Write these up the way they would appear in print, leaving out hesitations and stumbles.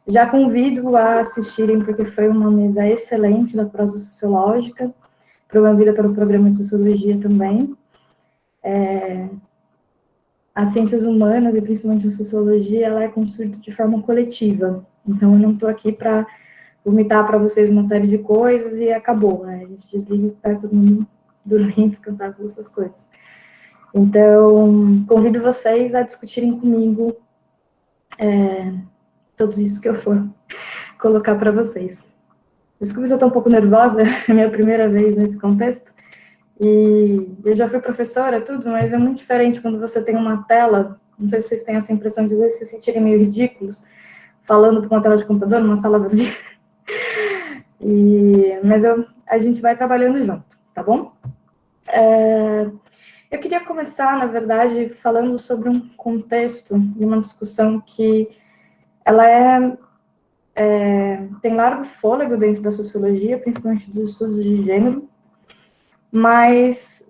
Já convido a assistirem, porque foi uma mesa excelente da prosa sociológica, promovida pelo programa de sociologia também. As ciências humanas, e principalmente a sociologia, ela é construída de forma coletiva. Então, eu não estou aqui para vomitar para vocês uma série de coisas e acabou, né? A gente desliga para todo mundo dormir, descansar com essas coisas. Então, convido vocês a discutirem comigo tudo isso que eu for colocar para vocês. Desculpe se eu estou um pouco nervosa, é a minha primeira vez nesse contexto, e eu já fui professora, tudo, mas é muito diferente quando você tem uma tela, não sei se vocês têm essa impressão de às vezes se sentirem meio ridículos, falando para uma tela de computador, numa sala vazia, mas a gente vai trabalhando junto, tá bom? Eu queria começar, na verdade, falando sobre um contexto e uma discussão que ela tem largo fôlego dentro da sociologia, principalmente dos estudos de gênero, mas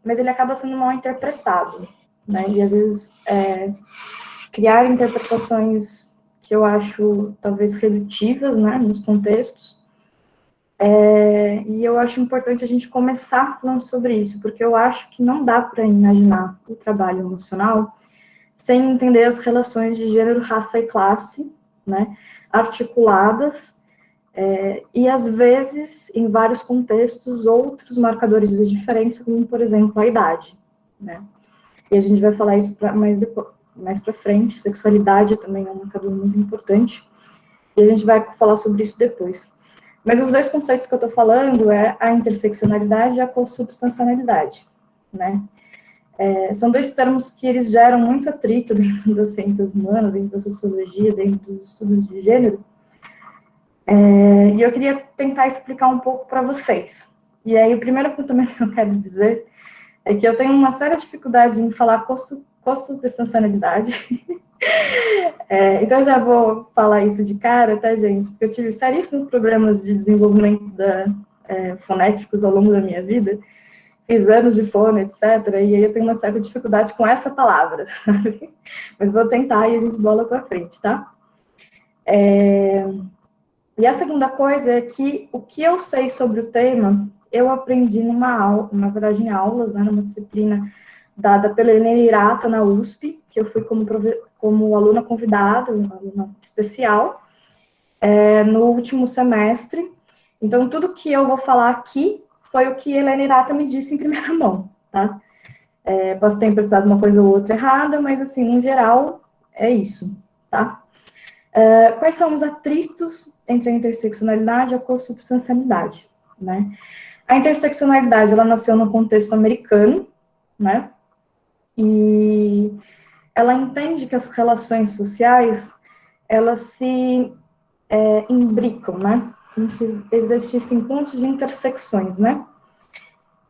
ele acaba sendo mal interpretado, né? E às vezes criar interpretações que eu acho talvez redutivas, né, nos contextos. E eu acho importante a gente começar falando sobre isso, porque eu acho que não dá para imaginar o trabalho emocional sem entender as relações de gênero, raça e classe, né, articuladas, e às vezes, em vários contextos, outros marcadores de diferença, como, por exemplo, a idade, né. E a gente vai falar isso mais para frente, sexualidade também é um marcador muito importante, e a gente vai falar sobre isso depois. Mas os dois conceitos que eu estou falando é a interseccionalidade e a consubstancialidade, né? São dois termos que eles geram muito atrito dentro das ciências humanas, dentro da sociologia, dentro dos estudos de gênero, e eu queria tentar explicar um pouco para vocês. E aí, o primeiro apontamento que eu quero dizer é que eu tenho uma séria dificuldade em falar consubstancialidade. Então, eu já vou falar isso de cara, tá, gente? Porque eu tive seríssimos problemas de desenvolvimento fonéticos ao longo da minha vida. Fiz anos de fono, etc. E aí eu tenho uma certa dificuldade com essa palavra, sabe? Mas vou tentar e a gente bola para frente, tá? E a segunda coisa é que o que eu sei sobre o tema, eu aprendi numa aula, na verdade em aulas, né, numa disciplina dada pela Helena Hirata na USP, que eu fui como aluna convidada, uma aluna especial, no último semestre. Então, tudo que eu vou falar aqui foi o que Helena Hirata me disse em primeira mão, tá? Posso ter interpretado uma coisa ou outra errada, mas, assim, no geral, é isso, tá? Quais são os atritos entre a interseccionalidade e a consubstancialidade, né? A interseccionalidade, ela nasceu no contexto americano, né? E ela entende que as relações sociais, elas se imbricam, né? Como se existissem pontos de intersecções, né?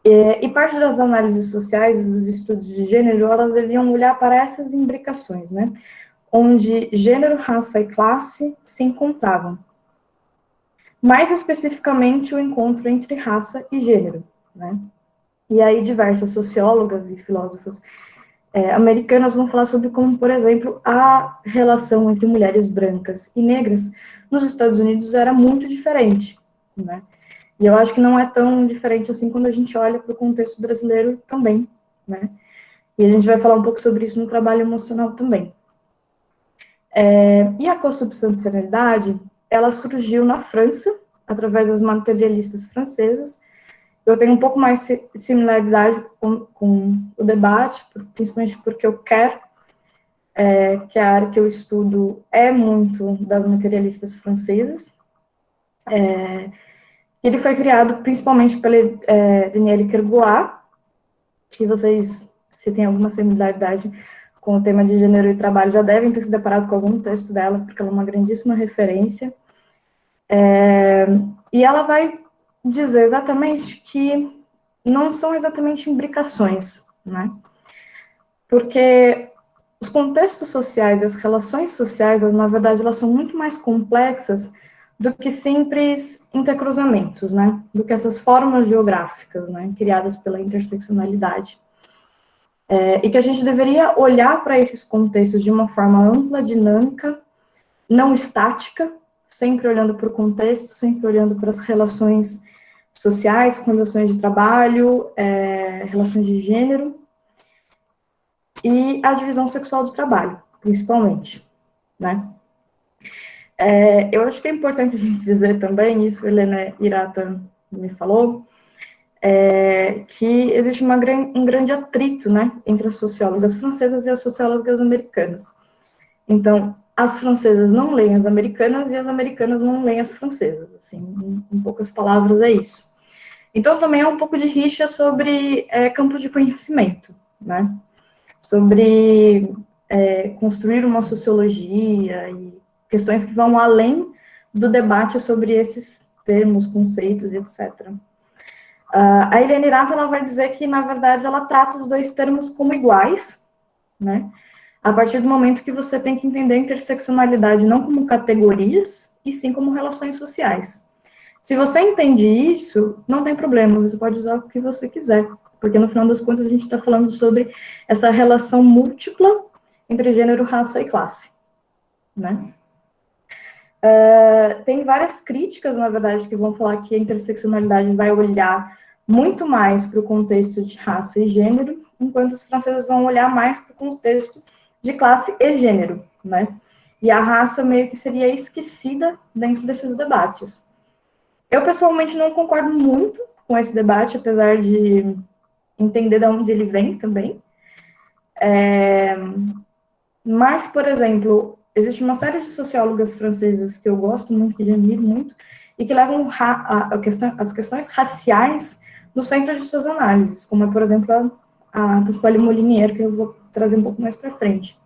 E parte das análises sociais, dos estudos de gênero, elas deviam olhar para essas imbricações, né? Onde gênero, raça e classe se encontravam. Mais especificamente, o encontro entre raça e gênero, né? E aí diversas sociólogas e filósofas americanas vão falar sobre como, por exemplo, a relação entre mulheres brancas e negras nos Estados Unidos era muito diferente, né? E eu acho que não é tão diferente assim quando a gente olha para o contexto brasileiro também, né? E a gente vai falar um pouco sobre isso no trabalho emocional também. E a consubstancialidade, ela surgiu na França, através das materialistas francesas. Eu tenho um pouco mais similaridade com o debate, principalmente porque eu quero que a área que eu estudo é muito das materialistas francesas. Ele foi criado principalmente pela Danielle Kergoat, que vocês, se tem alguma similaridade com o tema de gênero e trabalho, já devem ter se deparado com algum texto dela, porque ela é uma grandíssima referência. E ela vai dizer exatamente que não são exatamente imbricações, né? Porque os contextos sociais, as relações sociais, na verdade, elas são muito mais complexas do que simples intercruzamentos, né? Do que essas formas geográficas, né? Criadas pela interseccionalidade. E que a gente deveria olhar para esses contextos de uma forma ampla, dinâmica, não estática, sempre olhando para o contexto, sempre olhando para as relações sociais, com relações de trabalho, relações de gênero, e a divisão sexual do trabalho, principalmente, né? Eu acho que é importante a gente dizer também, isso a Helena Hirata me falou, que existe um grande atrito, né, entre as sociólogas francesas e as sociólogas americanas. Então, as francesas não leem as americanas e as americanas não leem as francesas, assim, em poucas palavras é isso. Então, também é um pouco de rixa sobre campo de conhecimento, né, sobre construir uma sociologia e questões que vão além do debate sobre esses termos, conceitos e etc. A Helena Hirata, ela vai dizer que, na verdade, ela trata os dois termos como iguais, né, a partir do momento que você tem que entender a interseccionalidade não como categorias, e sim como relações sociais. Se você entende isso, não tem problema, você pode usar o que você quiser, porque no final das contas a gente está falando sobre essa relação múltipla entre gênero, raça e classe, né? Tem várias críticas, na verdade, que vão falar que a interseccionalidade vai olhar muito mais para o contexto de raça e gênero, enquanto os franceses vão olhar mais para o contexto de classe e gênero, né? E a raça meio que seria esquecida dentro desses debates. Eu, pessoalmente, não concordo muito com esse debate, apesar de entender de onde ele vem também. Mas, por exemplo, existe uma série de sociólogas francesas que eu gosto muito, que admiro muito, e que levam as questões raciais no centro de suas análises, como é, por exemplo, a Pasquale Molinier, que eu vou trazer um pouco mais para frente.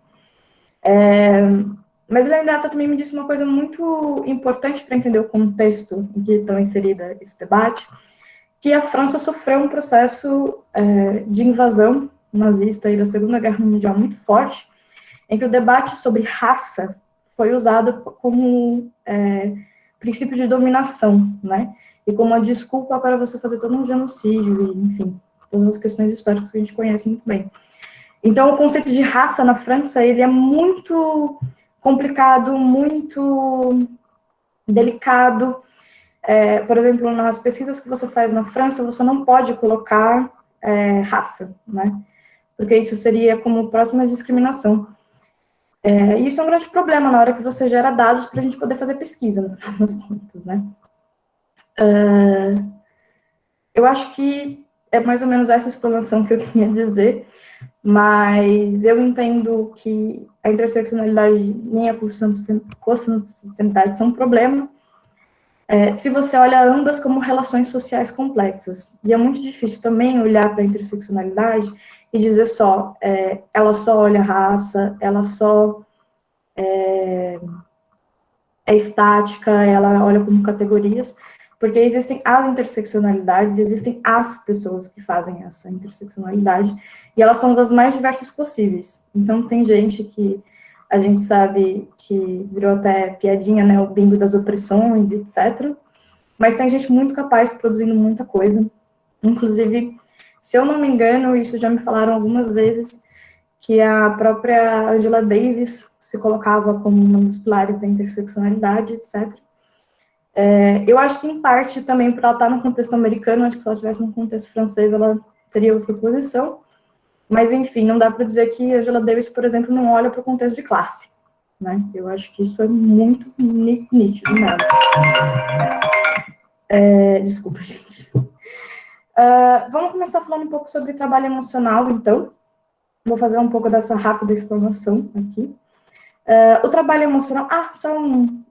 Mas a Helena também me disse uma coisa muito importante para entender o contexto em que estão inserida esse debate, que a França sofreu um processo de invasão nazista e da Segunda Guerra Mundial muito forte, em que o debate sobre raça foi usado como princípio de dominação, né? E como uma desculpa para você fazer todo um genocídio, e, enfim, todas as questões históricas que a gente conhece muito bem. Então, o conceito de raça na França, ele é muito complicado, muito delicado. Por exemplo, nas pesquisas que você faz na França, você não pode colocar raça, né? Porque isso seria como próxima discriminação. E isso é um grande problema na hora que você gera dados para a gente poder fazer pesquisa, no final das contas, né? Eu acho que é mais ou menos essa explanação que eu queria dizer, mas eu entendo que a interseccionalidade nem a cossensibilidade são um problema, se você olha ambas como relações sociais complexas. E é muito difícil também olhar para a interseccionalidade e dizer só, ela só olha raça, ela só é estática, ela olha como categorias, porque existem as interseccionalidades, existem as pessoas que fazem essa interseccionalidade, e elas são das mais diversas possíveis. Então, tem gente que a gente sabe que virou até piadinha, né, o bingo das opressões, etc., mas tem gente muito capaz produzindo muita coisa. Inclusive, se eu não me engano, isso já me falaram algumas vezes, que a própria Angela Davis se colocava como um dos pilares da interseccionalidade, etc. Eu acho que, em parte, também por ela estar no contexto americano, acho que se ela estivesse no contexto francês, ela teria outra posição. Mas, enfim, não dá para dizer que a Angela Davis, por exemplo, não olha para o contexto de classe, né? Eu acho que isso é muito nítido nela. Desculpa, gente. Vamos começar falando um pouco sobre trabalho emocional, então. Vou fazer um pouco dessa rápida explanação aqui. O trabalho emocional... só um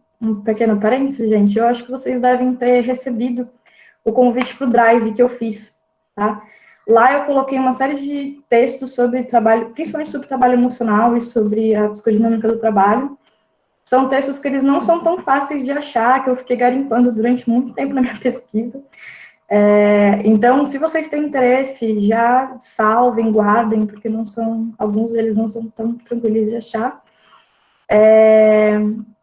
pequeno parênteses, gente. Eu acho que vocês devem ter recebido o convite para o Drive que eu fiz, tá? Lá eu coloquei uma série de textos sobre trabalho, principalmente sobre trabalho emocional e sobre a psicodinâmica do trabalho. São textos que eles não são tão fáceis de achar, que eu fiquei garimpando durante muito tempo na minha pesquisa. Então, se vocês têm interesse, já salvem, guardem, porque alguns deles não são tão tranquilos de achar.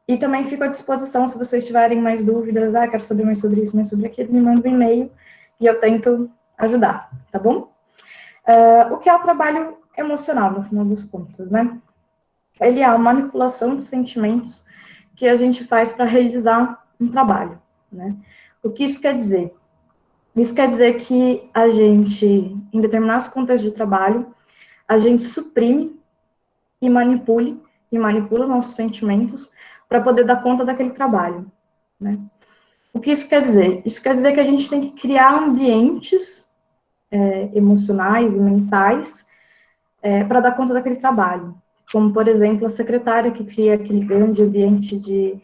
E também fico à disposição, se vocês tiverem mais dúvidas, quero saber mais sobre isso, mais sobre aquilo, me manda um e-mail e eu tento ajudar, tá bom? O que é o trabalho emocional, no final das contas, né? Ele é a manipulação de sentimentos que a gente faz para realizar um trabalho, né? O que isso quer dizer? Isso quer dizer que a gente, em determinados contextos de trabalho, a gente suprime e manipula nossos sentimentos para poder dar conta daquele trabalho, né? O que isso quer dizer? Isso quer dizer que a gente tem que criar ambientes emocionais e mentais para dar conta daquele trabalho. Como, por exemplo, a secretária que cria aquele grande ambiente de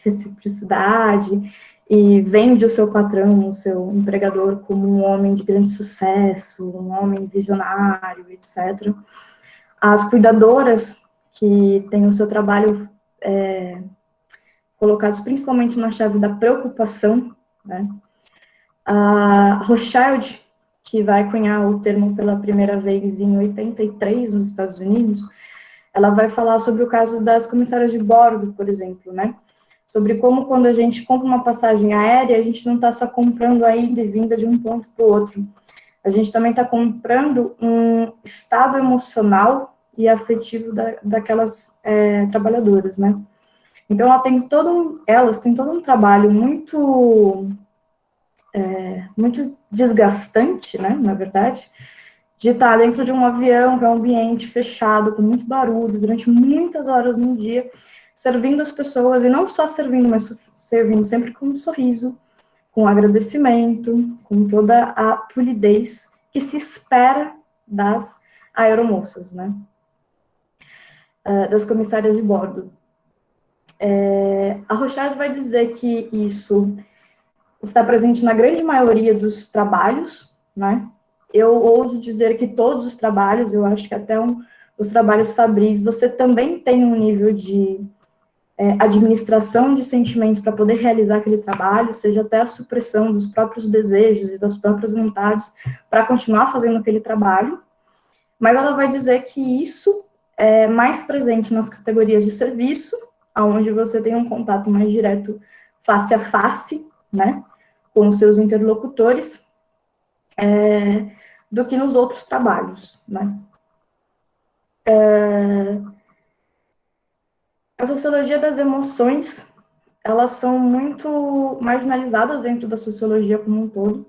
reciprocidade e vende o seu patrão, o seu empregador, como um homem de grande sucesso, um homem visionário, etc. As cuidadoras, que têm o seu trabalho colocados principalmente na chave da preocupação, né? A Rothschild, que vai cunhar o termo pela primeira vez em 83 nos Estados Unidos, ela vai falar sobre o caso das comissárias de bordo, por exemplo, né? Sobre como quando a gente compra uma passagem aérea, a gente não está só comprando a ida e vinda de um ponto para o outro. A gente também está comprando um estado emocional e afetivo daquelas trabalhadoras, né? Então, elas têm todo um trabalho muito desgastante, né, na verdade, de estar dentro de um avião, que é um ambiente fechado, com muito barulho, durante muitas horas no dia, servindo as pessoas, e não só servindo, mas servindo sempre com um sorriso, com agradecimento, com toda a polidez que se espera das aeromoças, né, das comissárias de bordo. A Rothschild vai dizer que isso está presente na grande maioria dos trabalhos, né? Eu ouso dizer que todos os trabalhos, eu acho que até os trabalhos fabris, você também tem um nível de administração de sentimentos para poder realizar aquele trabalho, seja até a supressão dos próprios desejos e das próprias vontades para continuar fazendo aquele trabalho, mas ela vai dizer que isso é mais presente nas categorias de serviço, onde você tem um contato mais direto face a face, né, com os seus interlocutores, do que nos outros trabalhos, né. A sociologia das emoções, elas são muito marginalizadas dentro da sociologia como um todo.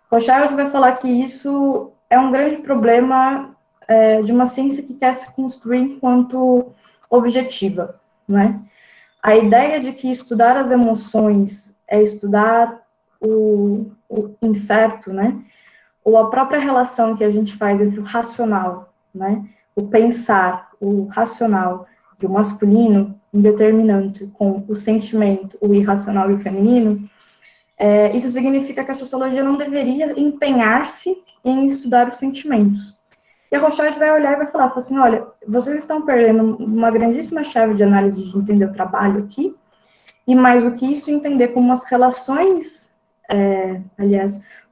Rothschild vai falar que isso é um grande problema de uma ciência que quer se construir enquanto objetiva, né. A ideia de que estudar as emoções é estudar o incerto, né, ou a própria relação que a gente faz entre o racional, né, o pensar, o racional e o masculino, um determinante com o sentimento, o irracional e o feminino, isso significa que a sociologia não deveria empenhar-se em estudar os sentimentos. E a Rothschild vai olhar e vai falar assim, olha, vocês estão perdendo uma grandíssima chave de análise de entender o trabalho aqui, e mais do que isso, entender como as relações,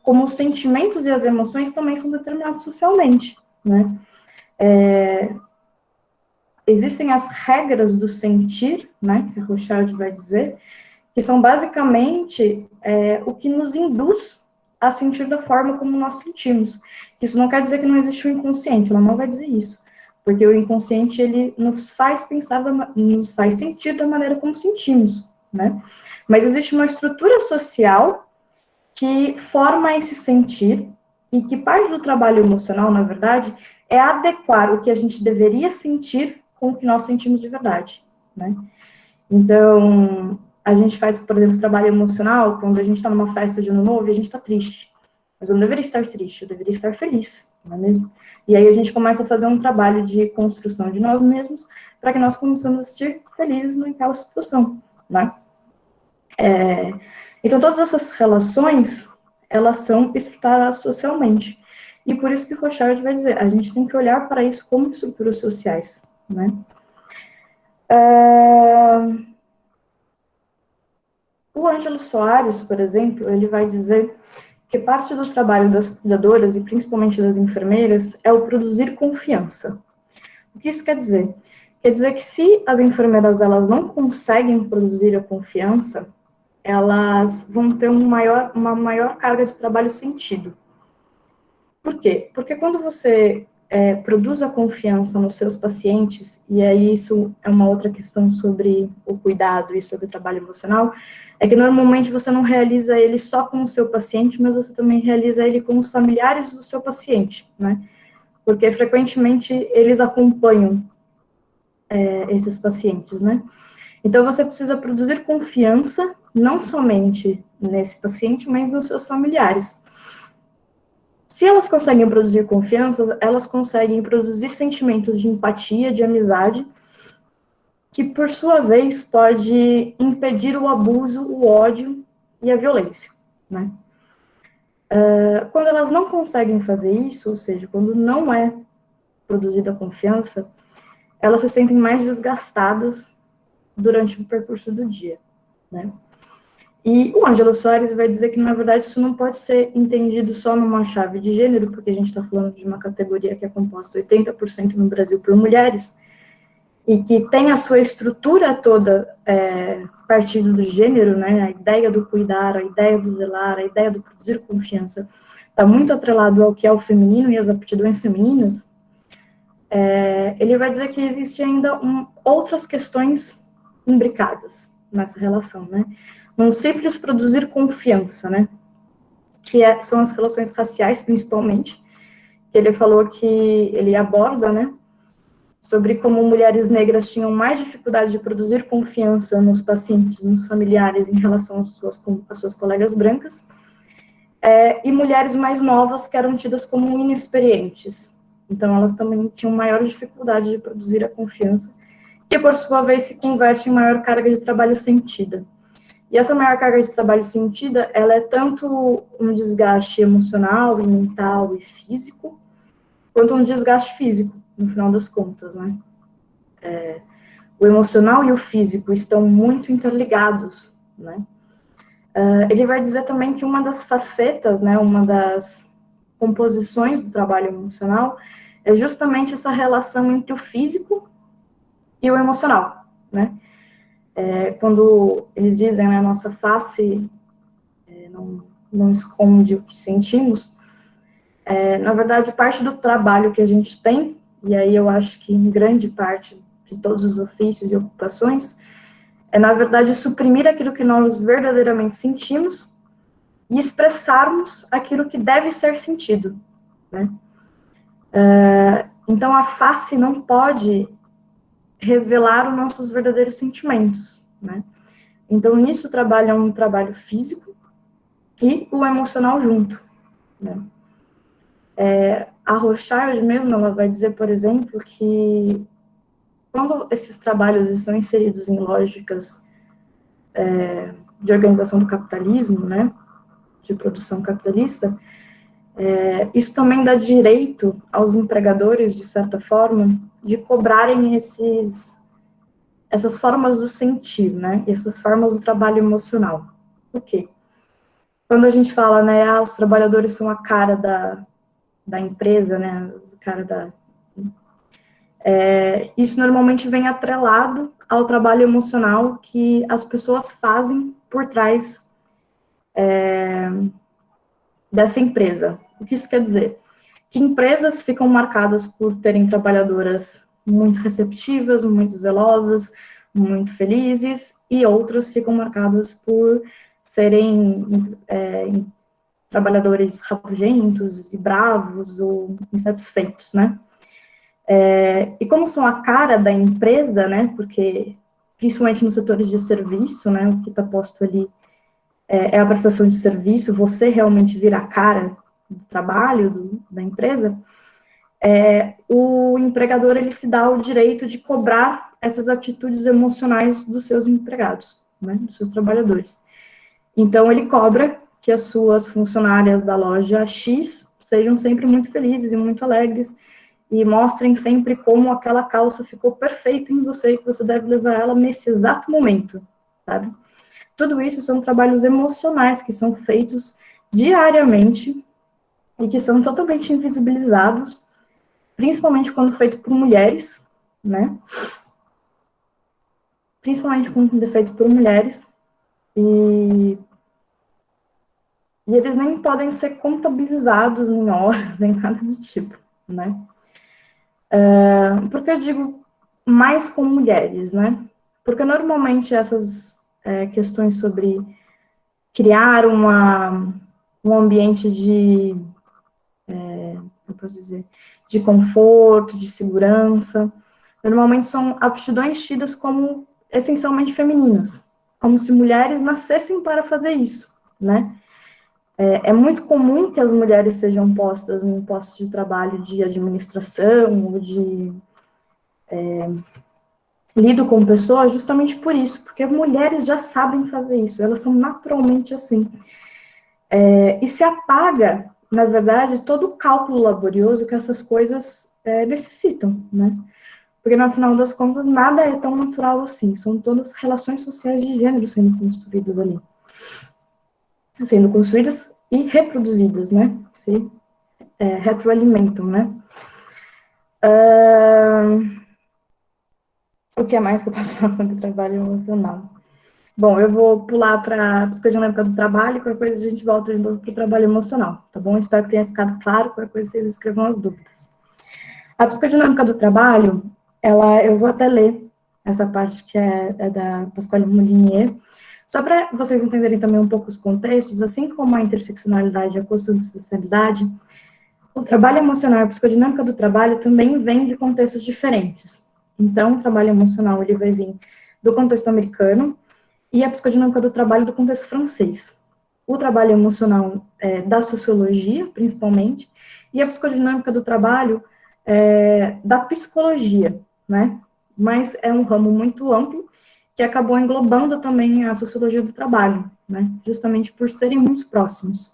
como os sentimentos e as emoções também são determinados socialmente, né? Existem as regras do sentir, né, que a Rothschild vai dizer, que são basicamente o que nos induz a sentir da forma como nós sentimos. Isso não quer dizer que não existe o inconsciente, ela não vai dizer isso, porque o inconsciente, ele nos faz pensar, nos faz sentir da maneira como sentimos, né? Mas existe uma estrutura social que forma esse sentir, e que parte do trabalho emocional, na verdade, é adequar o que a gente deveria sentir com o que nós sentimos de verdade, né? Então, a gente faz, por exemplo, trabalho emocional, quando a gente está numa festa de ano novo e a gente está triste. Mas eu não deveria estar triste, eu deveria estar feliz, não é mesmo? E aí a gente começa a fazer um trabalho de construção de nós mesmos, para que nós começamos a se sentir felizes naquela situação, né? Então, todas essas relações, elas são estruturadas socialmente. E por isso que Rothschild vai dizer, a gente tem que olhar para isso como estruturas sociais, né? O Ângelo Soares, por exemplo, ele vai dizer que parte do trabalho das cuidadoras, e principalmente das enfermeiras, é o produzir confiança. O que isso quer dizer? Quer dizer que se as enfermeiras elas não conseguem produzir a confiança, elas vão ter uma maior carga de trabalho sentido. Por quê? Porque quando você produz a confiança nos seus pacientes, e aí isso é uma outra questão sobre o cuidado e sobre o trabalho emocional, é que normalmente você não realiza ele só com o seu paciente, mas você também realiza ele com os familiares do seu paciente, né? Porque frequentemente eles acompanham esses pacientes, né? Então você precisa produzir confiança, não somente nesse paciente, mas nos seus familiares. Se elas conseguem produzir confiança, elas conseguem produzir sentimentos de empatia, de amizade, que por sua vez pode impedir o abuso, o ódio e a violência, né? Quando elas não conseguem fazer isso, ou seja, quando não é produzida confiança, elas se sentem mais desgastadas durante o percurso do dia, né? E o Ângelo Soares vai dizer que, na verdade, isso não pode ser entendido só numa chave de gênero, porque a gente está falando de uma categoria que é composta 80% no Brasil por mulheres, e que tem a sua estrutura toda partindo do gênero, né? A ideia do cuidar, a ideia do zelar, a ideia do produzir confiança, está muito atrelado ao que é o feminino e as aptidões femininas. Ele vai dizer que existe ainda outras questões imbricadas nessa relação, né? Não simples produzir confiança, né? Que são as relações raciais, principalmente, que ele falou que ele aborda, né? Sobre como mulheres negras tinham mais dificuldade de produzir confiança nos pacientes, nos familiares, em relação às suas colegas brancas, e mulheres mais novas que eram tidas como inexperientes. Então, elas também tinham maior dificuldade de produzir a confiança, que, por sua vez, se converte em maior carga de trabalho sentida. E essa maior carga de trabalho sentida, ela é tanto um desgaste emocional, e mental e físico, quanto um desgaste físico, no final das contas, né? O emocional e o físico estão muito interligados, né? Ele vai dizer também que uma das facetas, né, uma das composições do trabalho emocional é justamente essa relação entre o físico e o emocional, né? Quando eles dizem, né, a nossa face não esconde o que sentimos, na verdade, parte do trabalho que a gente tem, e aí eu acho que em grande parte de todos os ofícios e ocupações, na verdade, suprimir aquilo que nós verdadeiramente sentimos e expressarmos aquilo que deve ser sentido, né? Então, a face não pode revelar os nossos verdadeiros sentimentos, né? Então, nisso trabalha um trabalho físico e o emocional junto, né? A Rothschild mesmo, ela vai dizer, por exemplo, que quando esses trabalhos estão inseridos em lógicas de organização do capitalismo, né, de produção capitalista, isso também dá direito aos empregadores, de certa forma, de cobrarem essas formas do sentir, né, essas formas do trabalho emocional. Por quê? Quando a gente fala, né, os trabalhadores são a cara da empresa, né, a cara isso normalmente vem atrelado ao trabalho emocional que as pessoas fazem por trás dessa empresa. O que isso quer dizer? Que empresas ficam marcadas por terem trabalhadoras muito receptivas, muito zelosas, muito felizes, e outras ficam marcadas por serem trabalhadores rabugentos e bravos ou insatisfeitos, né? E como são a cara da empresa, né, porque principalmente nos setores de serviço, né, o que está posto ali é a prestação de serviço, você realmente vira a cara do trabalho da empresa, o empregador, ele se dá o direito de cobrar essas atitudes emocionais dos seus empregados, né, dos seus trabalhadores. Então, ele cobra que as suas funcionárias da loja X sejam sempre muito felizes e muito alegres, e mostrem sempre como aquela calça ficou perfeita em você, e que você deve levar ela nesse exato momento, sabe? Tudo isso são trabalhos emocionais que são feitos diariamente e que são totalmente invisibilizados, principalmente quando feito por mulheres, né? principalmente feitos por mulheres, e eles nem podem ser contabilizados em horas, nem nada do tipo, né? Por que eu digo mais com mulheres, né? Porque normalmente essas questões sobre criar um ambiente de, eu posso dizer, de conforto, de segurança, normalmente são aptidões tidas como essencialmente femininas, como se mulheres nascessem para fazer isso, né? É muito comum que as mulheres sejam postas em postos de trabalho de administração ou de lido com pessoas justamente por isso, porque mulheres já sabem fazer isso, elas são naturalmente assim. E se apaga, na verdade, todo o cálculo laborioso que essas coisas necessitam, né? Porque, no final das contas, nada é tão natural assim, são todas relações sociais de gênero sendo construídas ali. Sendo construídas e reproduzidas, né? Se retroalimentam, né? O que é mais que eu posso falar sobre trabalho emocional? Bom, eu vou pular para a psicodinâmica do trabalho, qualquer coisa a gente volta de novo para o trabalho emocional, tá bom? Espero que tenha ficado claro, qualquer coisa vocês escrevam as dúvidas. A psicodinâmica do trabalho, eu vou até ler essa parte que é da Pasquale Molinier, só para vocês entenderem também um pouco os contextos, assim como a interseccionalidade e a consubstancialidade, o trabalho emocional e a psicodinâmica do trabalho também vem de contextos diferentes. Então, o trabalho emocional ele vai vir do contexto americano e a psicodinâmica do trabalho do contexto francês. O trabalho emocional da sociologia, principalmente, e a psicodinâmica do trabalho da psicologia, né? Mas é um ramo muito amplo que acabou englobando também a sociologia do trabalho, né? Justamente por serem muito próximos.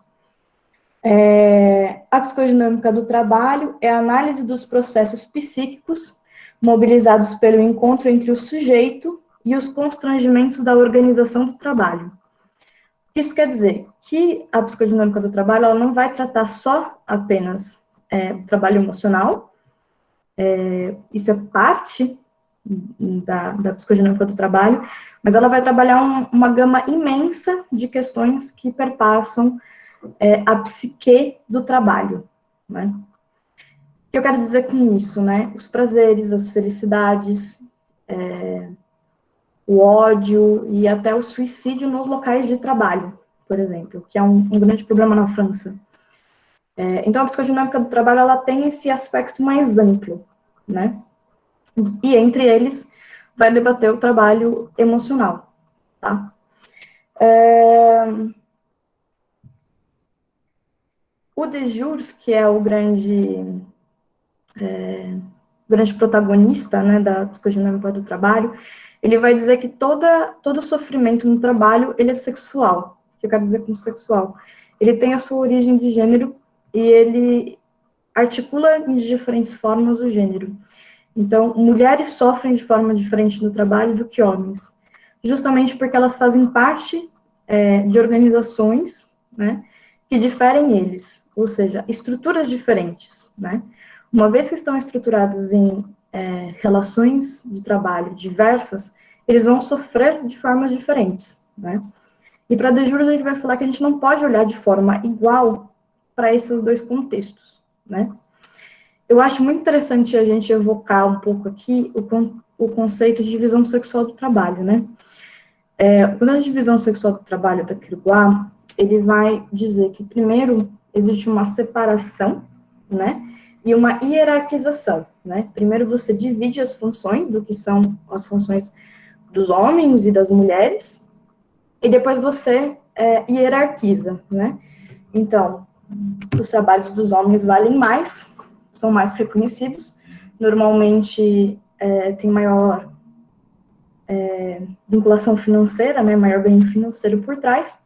A psicodinâmica do trabalho é a análise dos processos psíquicos mobilizados pelo encontro entre o sujeito e os constrangimentos da organização do trabalho. Isso quer dizer que a psicodinâmica do trabalho ela não vai tratar só apenas o trabalho emocional, isso é parte da psicodinâmica do trabalho, mas ela vai trabalhar uma gama imensa de questões que perpassam a psique do trabalho, né? O que eu quero dizer com isso, né? Os prazeres, as felicidades, o ódio e até o suicídio nos locais de trabalho, por exemplo, que é um grande problema na França. Então, a psicodinâmica do trabalho, ela tem esse aspecto mais amplo, né? E entre eles, vai debater o trabalho emocional, tá? O Dejurs, que é o grande protagonista, né, da psicodinâmica do trabalho, ele vai dizer que todo sofrimento no trabalho, ele é sexual. O que eu quero dizer com sexual? Ele tem a sua origem de gênero e ele articula de diferentes formas o gênero. Então, mulheres sofrem de forma diferente no trabalho do que homens, justamente porque elas fazem parte de organizações, né, que diferem eles, ou seja, estruturas diferentes, né? Uma vez que estão estruturados em relações de trabalho diversas, eles vão sofrer de formas diferentes, né? E para De Juros a gente vai falar que a gente não pode olhar de forma igual para esses dois contextos, né? Eu acho muito interessante a gente evocar um pouco aqui o conceito de divisão sexual do trabalho, né? Quando a divisão sexual do trabalho da Kirguá, ele vai dizer que, primeiro, existe uma separação, né? E uma hierarquização, né? Primeiro você divide as funções do que são as funções dos homens e das mulheres, e depois você hierarquiza, né? Então, os trabalhos dos homens valem mais, são mais reconhecidos, normalmente tem maior vinculação financeira, né, maior ganho financeiro por trás,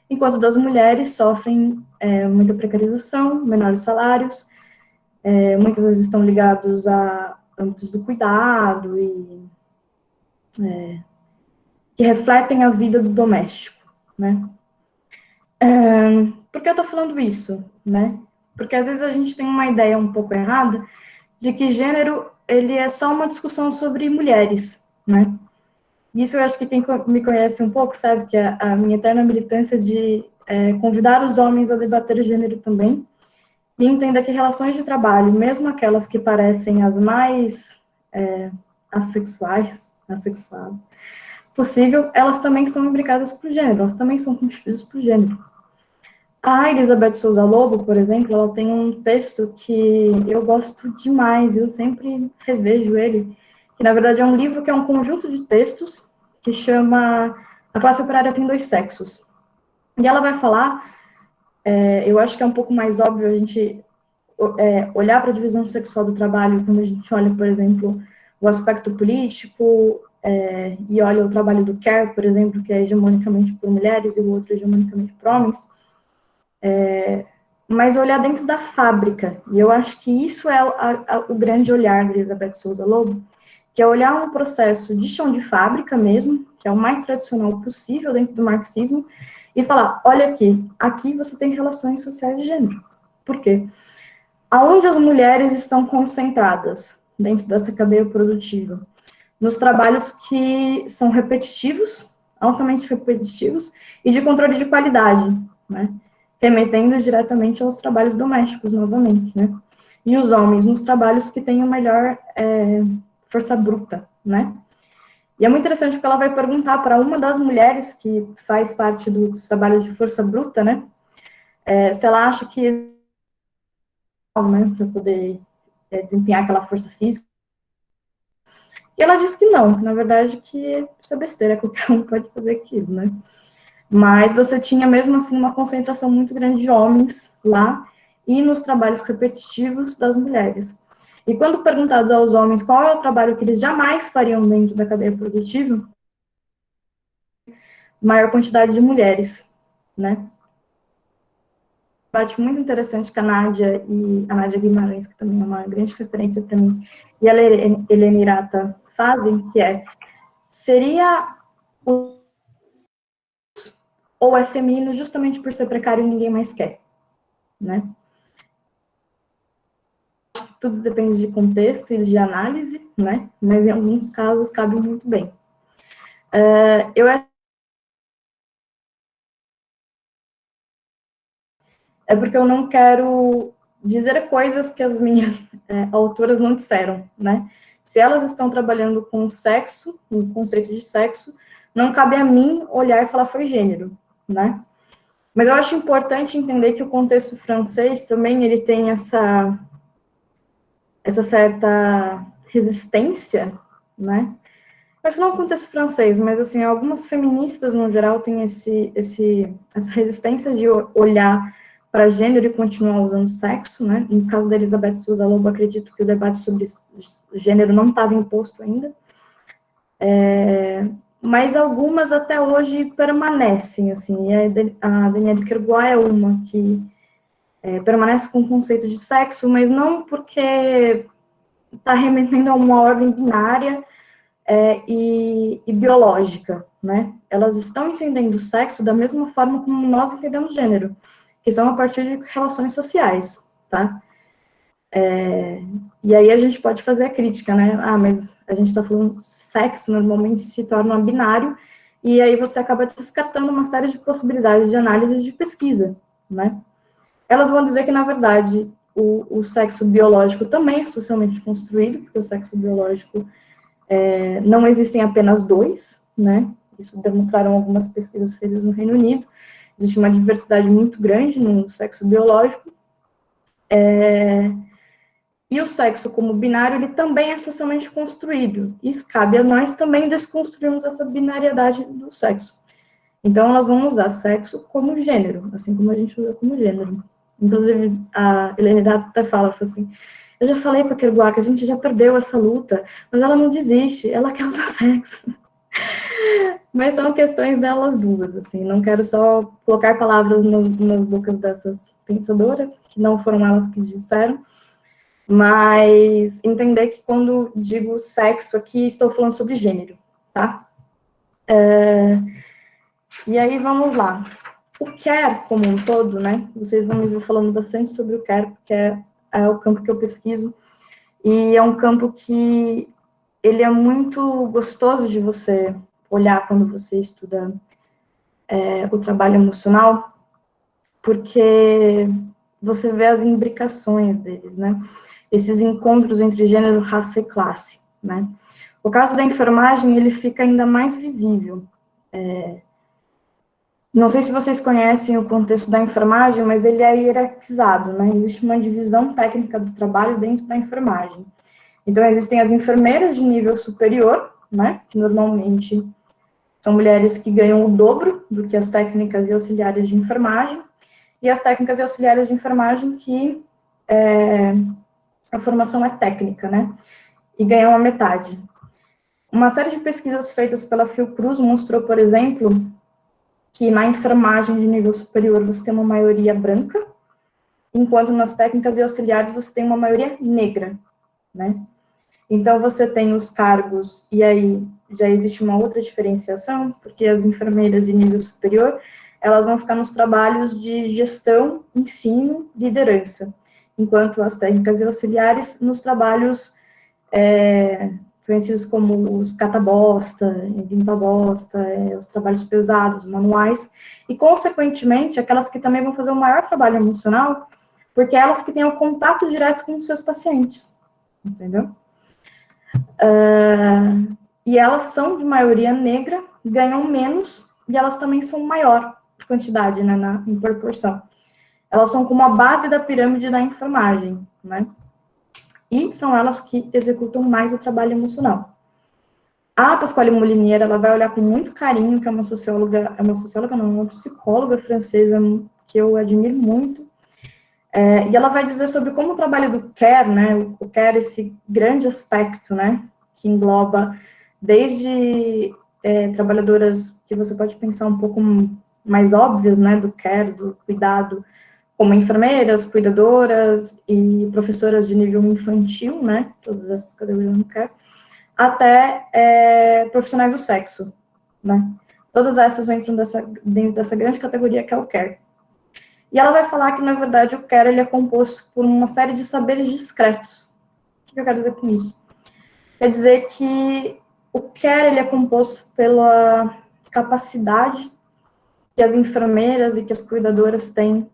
enquanto das mulheres sofrem muita precarização, menores salários, muitas vezes estão ligados a âmbitos do cuidado e que refletem a vida do doméstico, né? Por que eu tô falando isso, né? Porque às vezes a gente tem uma ideia um pouco errada de que gênero, ele é só uma discussão sobre mulheres, né? Isso eu acho que quem me conhece um pouco sabe que é a minha eterna militância de convidar os homens a debater gênero também, e entender que relações de trabalho, mesmo aquelas que parecem as mais assexuadas possível, elas também são imbricadas por gênero, elas também são constituídas por gênero. A Elizabeth Souza Lobo, por exemplo, ela tem um texto que eu gosto demais, eu sempre revejo ele, que na verdade é um livro que é um conjunto de textos que chama A Classe Operária Tem Dois Sexos. E ela vai falar, eu acho que é um pouco mais óbvio a gente olhar para a divisão sexual do trabalho quando a gente olha, por exemplo, o aspecto político, e olha o trabalho do care, por exemplo, que é hegemonicamente por mulheres e o outro hegemonicamente por homens, mas olhar dentro da fábrica, e eu acho que isso é o grande olhar da Elizabeth Souza Lobo, que é olhar um processo de chão de fábrica mesmo, que é o mais tradicional possível dentro do marxismo, e falar, olha aqui você tem relações sociais de gênero. Por quê? Aonde as mulheres estão concentradas dentro dessa cadeia produtiva? Nos trabalhos que são repetitivos, altamente repetitivos, e de controle de qualidade, né? Remetendo diretamente aos trabalhos domésticos, novamente, né? E os homens nos trabalhos que têm a melhor força bruta, né? E é muito interessante porque ela vai perguntar para uma das mulheres que faz parte dos trabalhos de força bruta, né? Se ela acha que né, para poder desempenhar aquela força física. E ela diz que não, na verdade que isso é besteira, qualquer um pode fazer aquilo, né? Mas você tinha mesmo assim uma concentração muito grande de homens lá e nos trabalhos repetitivos das mulheres. E quando perguntados aos homens qual é o trabalho que eles jamais fariam dentro da cadeia produtiva, maior quantidade de mulheres, né? Debate muito interessante que a Nádia Guimarães, que também é uma grande referência para mim, e a Helena Irata fazem, que seria ou é feminino justamente por ser precário e ninguém mais quer, né? Acho que tudo depende de contexto e de análise, né? Mas em alguns casos cabe muito bem. É porque eu não quero dizer coisas que as minhas autoras não disseram, né? Se elas estão trabalhando com sexo, o conceito de sexo, não cabe a mim olhar e falar foi gênero, né? Mas eu acho importante entender que o contexto francês também, ele tem essa certa resistência, né? Acho que não o contexto francês, mas, assim, algumas feministas, no geral, têm essa resistência de olhar para gênero e continuar usando sexo, né? No caso da Elizabeth Souza Lobo, acredito que o debate sobre gênero não estava imposto ainda. Mas algumas até hoje permanecem, assim, e a Danielle Kergoat é uma que permanece com o conceito de sexo, mas não porque está remetendo a uma ordem binária e biológica, né? Elas estão entendendo o sexo da mesma forma como nós entendemos gênero, que são a partir de relações sociais, tá? E aí a gente pode fazer a crítica, né? Ah, mas a gente está falando sexo, normalmente se torna binário, e aí você acaba descartando uma série de possibilidades de análise e de pesquisa, né? Elas vão dizer que, na verdade, o sexo biológico também é socialmente construído, porque o sexo biológico não existem apenas dois, né? Isso demonstraram algumas pesquisas feitas no Reino Unido. Existe uma diversidade muito grande no sexo biológico. E o sexo como binário, ele também é socialmente construído. E cabe a nós também desconstruirmos essa binariedade do sexo. Então, nós vamos usar sexo como gênero, assim como a gente usa como gênero. Inclusive, a Helena até fala assim, eu já falei para a Kergoat que a gente já perdeu essa luta, mas ela não desiste, ela quer usar sexo. Mas são questões delas duas, assim, não quero só colocar palavras nas bocas dessas pensadoras, que não foram elas que disseram, mas entender que quando digo sexo aqui, estou falando sobre gênero, tá? E aí, vamos lá. O care como um todo, né, vocês vão me ver falando bastante sobre o care, porque é o campo que eu pesquiso, e é um campo que ele é muito gostoso de você olhar quando você estuda o trabalho emocional, porque você vê as imbricações deles, né? Esses encontros entre gênero, raça e classe, né? O caso da enfermagem, ele fica ainda mais visível. Não sei se vocês conhecem o contexto da enfermagem, mas ele é hierarquizado, né? Existe uma divisão técnica do trabalho dentro da enfermagem. Então, existem as enfermeiras de nível superior, né? Que normalmente são mulheres que ganham o dobro do que as técnicas e auxiliares de enfermagem, e as técnicas e auxiliares de enfermagem que a formação é técnica, né? E ganham a metade. Uma série de pesquisas feitas pela Fiocruz mostrou, por exemplo, que na enfermagem de nível superior você tem uma maioria branca, enquanto nas técnicas e auxiliares você tem uma maioria negra, né? Então, você tem os cargos, e aí já existe uma outra diferenciação, porque as enfermeiras de nível superior, elas vão ficar nos trabalhos de gestão, ensino, liderança, enquanto as técnicas e auxiliares nos trabalhos conhecidos como os cata-bosta, limpa-bosta, os trabalhos pesados, manuais, e, consequentemente, aquelas que também vão fazer o maior trabalho emocional, porque é elas que têm o contato direto com os seus pacientes, entendeu? E elas são de maioria negra, ganham menos, e elas também são maior quantidade, né, em proporção. Elas são como a base da pirâmide da enfermagem, né? E são elas que executam mais o trabalho emocional. A Pasquale Molinier, ela vai olhar com muito carinho, que é uma socióloga não, uma psicóloga francesa que eu admiro muito, e ela vai dizer sobre como o trabalho do care, né, o care, esse grande aspecto, né, que engloba desde trabalhadoras que você pode pensar um pouco mais óbvias, né, do care, do cuidado, como enfermeiras, cuidadoras e professoras de nível infantil, né, todas essas categorias no care, até profissionais do sexo, né. Todas essas entram dentro dessa grande categoria que é o care. E ela vai falar que, na verdade, o care ele é composto por uma série de saberes discretos. O que eu quero dizer com isso? Quer dizer que o care ele é composto pela capacidade que as enfermeiras e que as cuidadoras têm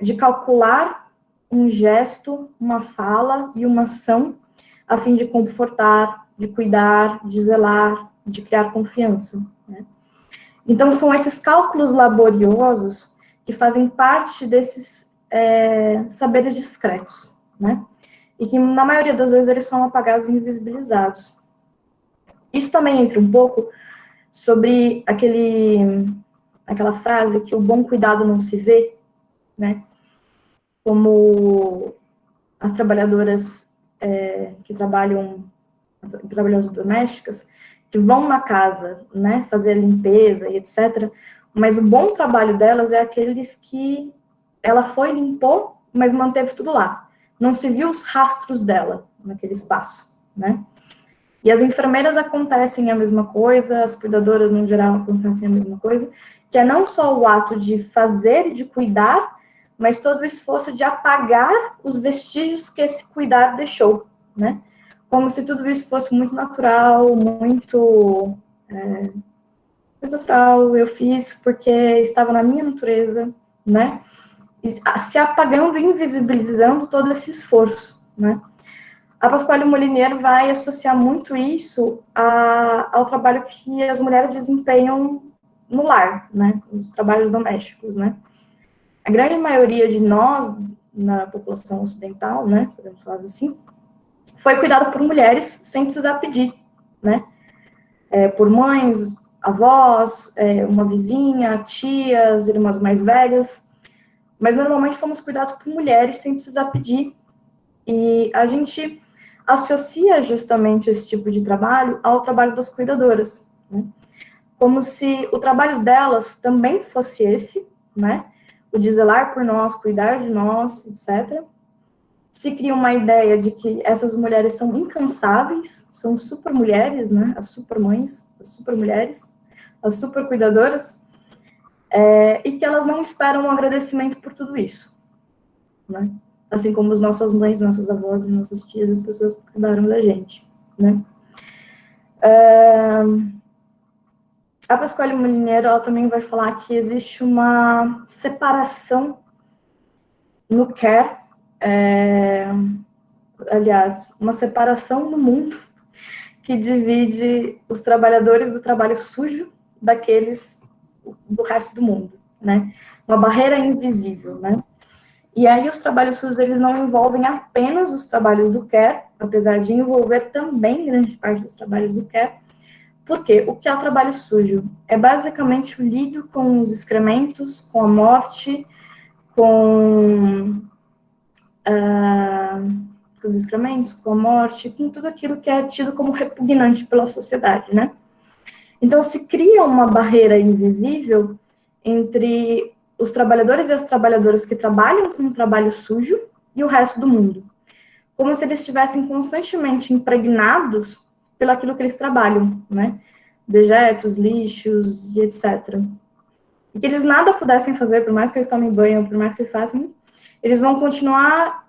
de calcular um gesto, uma fala e uma ação a fim de confortar, de cuidar, de zelar, de criar confiança, né? Então, são esses cálculos laboriosos que fazem parte desses saberes discretos, né? E que, na maioria das vezes, eles são apagados e invisibilizados. Isso também entra um pouco sobre aquela frase que o bom cuidado não se vê, né? Como as trabalhadoras que trabalhadoras domésticas, que vão na casa, né, fazer a limpeza e etc., mas o bom trabalho delas é aqueles que ela foi, limpou, mas manteve tudo lá. Não se viu os rastros dela naquele espaço, né? E as enfermeiras acontecem a mesma coisa, as cuidadoras, no geral, acontecem a mesma coisa, que é não só o ato de fazer e de cuidar, mas todo o esforço de apagar os vestígios que esse cuidar deixou, né? Como se tudo isso fosse muito natural, muito natural, eu fiz porque estava na minha natureza, né? Se apagando e invisibilizando todo esse esforço, né? A Pasquale Molinier vai associar muito isso ao trabalho que as mulheres desempenham no lar, né? Os trabalhos domésticos, né? A grande maioria de nós, na população ocidental, né? Podemos falar assim, foi cuidado por mulheres sem precisar pedir, né? Por mães, avós, uma vizinha, tias, irmãs mais velhas, mas normalmente fomos cuidados por mulheres sem precisar pedir. E a gente associa justamente esse tipo de trabalho ao trabalho das cuidadoras, né? Como se o trabalho delas também fosse esse, né? O de zelar por nós, cuidar de nós, etc. Se cria uma ideia de que essas mulheres são incansáveis, são super mulheres, né? As super mães, as super mulheres, as super cuidadoras, e que elas não esperam um agradecimento por tudo isso, né? Assim como as nossas mães, nossas avós e nossas tias, as pessoas que cuidaram da gente, né? A Pasquale Moliniero, ela também vai falar que existe uma separação no care, aliás, uma separação no mundo que divide os trabalhadores do trabalho sujo daqueles do resto do mundo, né? Uma barreira invisível, né? E aí os trabalhos sujos, eles não envolvem apenas os trabalhos do care, apesar de envolver também grande parte dos trabalhos do care. Porque o que é o trabalho sujo? É basicamente o lido com os excrementos, com a morte, com os excrementos, com a morte, com tudo aquilo que é tido como repugnante pela sociedade, né? Então, se cria uma barreira invisível entre os trabalhadores e as trabalhadoras que trabalham com o trabalho sujo e o resto do mundo. Como se eles estivessem constantemente impregnados pelo aquilo que eles trabalham, né? Dejetos, lixos e etc. E que eles nada pudessem fazer, por mais que eles tomem banho, por mais que eles façam, eles vão continuar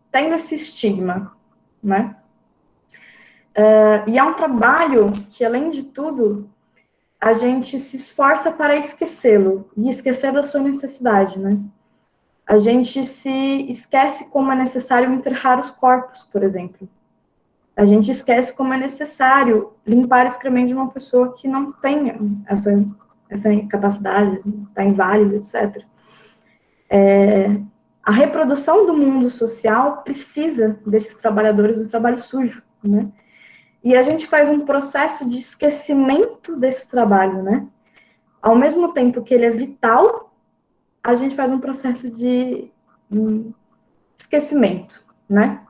tendo esse estigma, né? E é um trabalho que, além de tudo, a gente se esforça para esquecê-lo e esquecer da sua necessidade, né? A gente se esquece como é necessário enterrar os corpos, por exemplo. A gente esquece como é necessário limpar excremento de uma pessoa que não tenha essa capacidade, está inválida, etc. A reprodução do mundo social precisa desses trabalhadores do trabalho sujo, né? E a gente faz um processo de esquecimento desse trabalho, né? Ao mesmo tempo que ele é vital, a gente faz um processo de esquecimento, né?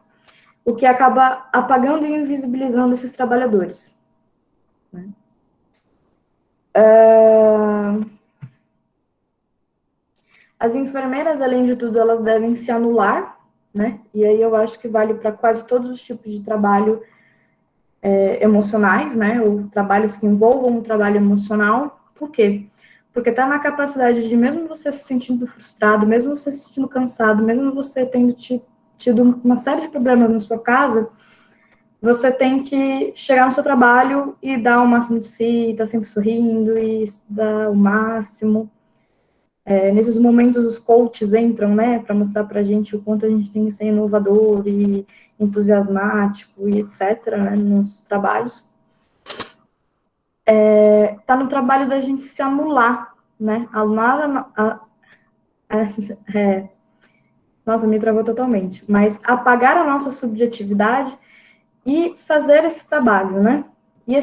O que acaba apagando e invisibilizando esses trabalhadores, né? As enfermeiras, além de tudo, elas devem se anular, né? E aí eu acho que vale para quase todos os tipos de trabalho emocionais, né? Ou trabalhos que envolvam o trabalho emocional. Por quê? Porque está na capacidade de, mesmo você se sentindo frustrado, mesmo você se sentindo cansado, mesmo você tendo tido uma série de problemas na sua casa, você tem que chegar no seu trabalho e dar o máximo de si, estar sempre sorrindo e dar o máximo. Nesses momentos os coaches entram, né, para mostrar para a gente o quanto a gente tem que ser inovador e entusiasmático e etc., né, nos trabalhos. Tá no trabalho da gente se anular, né, nossa, me travou totalmente, mas apagar a nossa subjetividade e fazer esse trabalho, né, e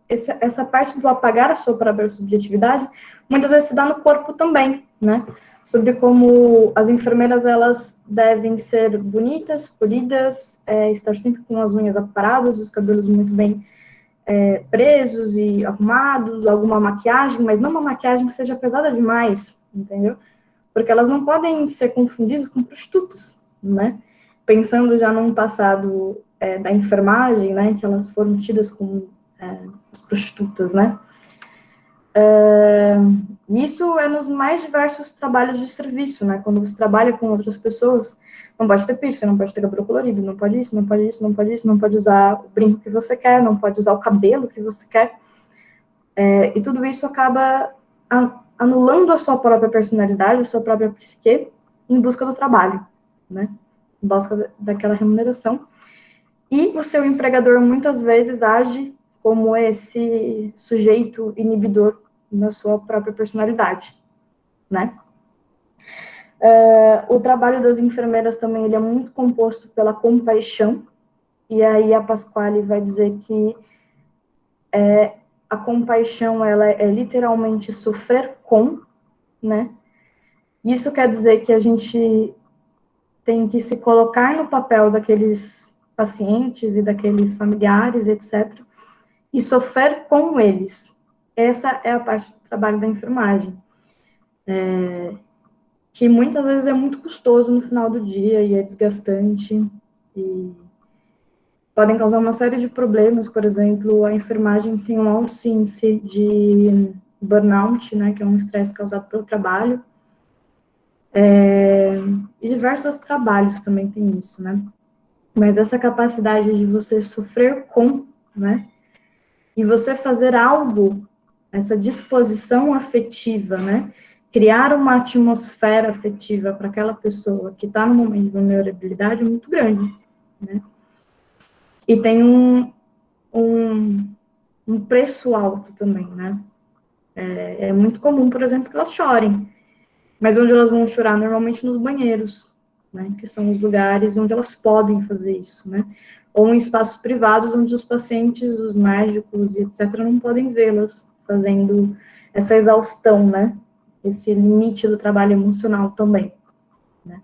essa parte do apagar a sua própria subjetividade, muitas vezes se dá no corpo também, né, sobre como as enfermeiras, elas devem ser bonitas, polidas, estar sempre com as unhas aparadas, os cabelos muito bem presos e arrumados, alguma maquiagem, mas não uma maquiagem que seja pesada demais, entendeu? Porque elas não podem ser confundidas com prostitutas, né? Pensando já num passado da enfermagem, né, que elas foram tidas como as prostitutas, né? Isso é nos mais diversos trabalhos de serviço, né? Quando você trabalha com outras pessoas, não pode ter piercing, não pode ter cabelo colorido, não pode isso, não pode isso, não pode isso, não pode usar o brinco que você quer, não pode usar o cabelo que você quer. E tudo isso acaba anulando a sua própria personalidade, a sua própria psique, em busca do trabalho, né? Em busca daquela remuneração. E o seu empregador muitas vezes age como esse sujeito inibidor na sua própria personalidade, né? O trabalho das enfermeiras também, ele é muito composto pela compaixão, e aí a Pasquale vai dizer que a compaixão, ela é literalmente sofrer com, né? Isso quer dizer que a gente tem que se colocar no papel daqueles pacientes e daqueles familiares, etc., e sofrer com eles. Essa é a parte do trabalho da enfermagem. Que muitas vezes é muito custoso no final do dia e é desgastante e podem causar uma série de problemas. Por exemplo, a enfermagem tem um alto índice de burnout, né, que é um estresse causado pelo trabalho, e diversos trabalhos também tem isso, né, mas essa capacidade de você sofrer com, né, e você fazer algo essa disposição afetiva, né? Criar uma atmosfera afetiva para aquela pessoa que está no momento de vulnerabilidade é muito grande, né? E tem um preço alto também, né? É muito comum, por exemplo, que elas chorem, mas onde elas vão chorar? Normalmente nos banheiros, né? Que são os lugares onde elas podem fazer isso, né? Ou em espaços privados onde os pacientes, os médicos e etc. não podem vê-las fazendo essa exaustão, né? Esse limite do trabalho emocional também, né?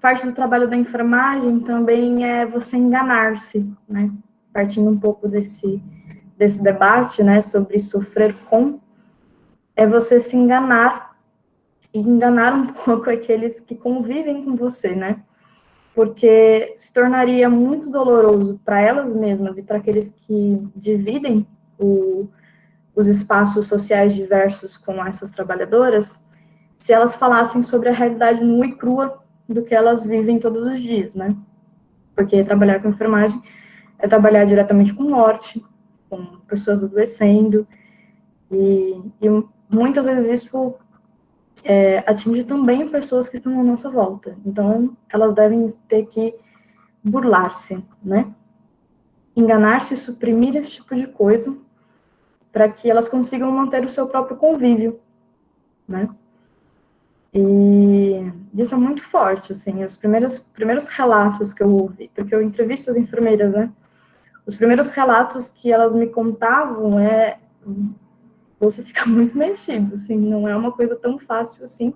Parte do trabalho da enfermagem também é você enganar-se, né? Partindo um pouco desse debate, né, sobre sofrer com, é você se enganar e enganar um pouco aqueles que convivem com você, né? Porque se tornaria muito doloroso para elas mesmas e para aqueles que dividem os espaços sociais diversos com essas trabalhadoras, se elas falassem sobre a realidade nua e crua do que elas vivem todos os dias, né? Porque trabalhar com enfermagem é trabalhar diretamente com morte, com pessoas adoecendo, e muitas vezes isso atinge também pessoas que estão à nossa volta. Então, elas devem ter que burlar-se, né? Enganar-se, suprimir esse tipo de coisa, para que elas consigam manter o seu próprio convívio, né? E isso é muito forte, assim, os primeiros relatos que eu ouvi, porque eu entrevisto as enfermeiras, né? Os primeiros relatos que elas me contavam você fica muito mexido, assim, não é uma coisa tão fácil assim,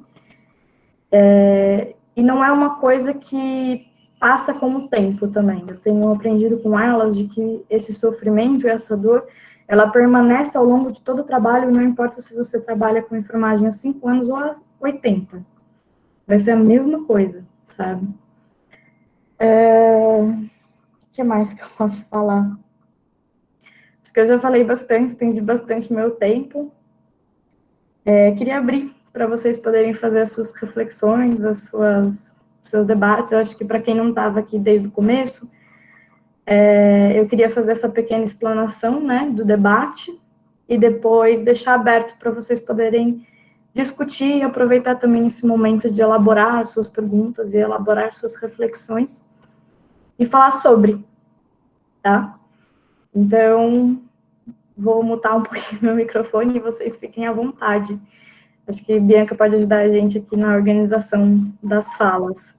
e não é uma coisa que passa com o tempo também. Eu tenho aprendido com elas de que esse sofrimento e essa dor, ela permanece ao longo de todo o trabalho, não importa se você trabalha com enfermagem há 5 anos ou há 80. Vai ser a mesma coisa, sabe? O que mais que eu posso falar? Acho que eu já falei bastante, estendi bastante meu tempo. Queria abrir para vocês poderem fazer as suas reflexões, seus debates. Eu acho que para quem não estava aqui desde o começo, eu queria fazer essa pequena explanação, né, do debate e depois deixar aberto para vocês poderem discutir e aproveitar também esse momento de elaborar as suas perguntas e elaborar suas reflexões e falar sobre, tá? Então, vou mutar um pouquinho meu microfone e vocês fiquem à vontade. Acho que Bianca pode ajudar a gente aqui na organização das falas.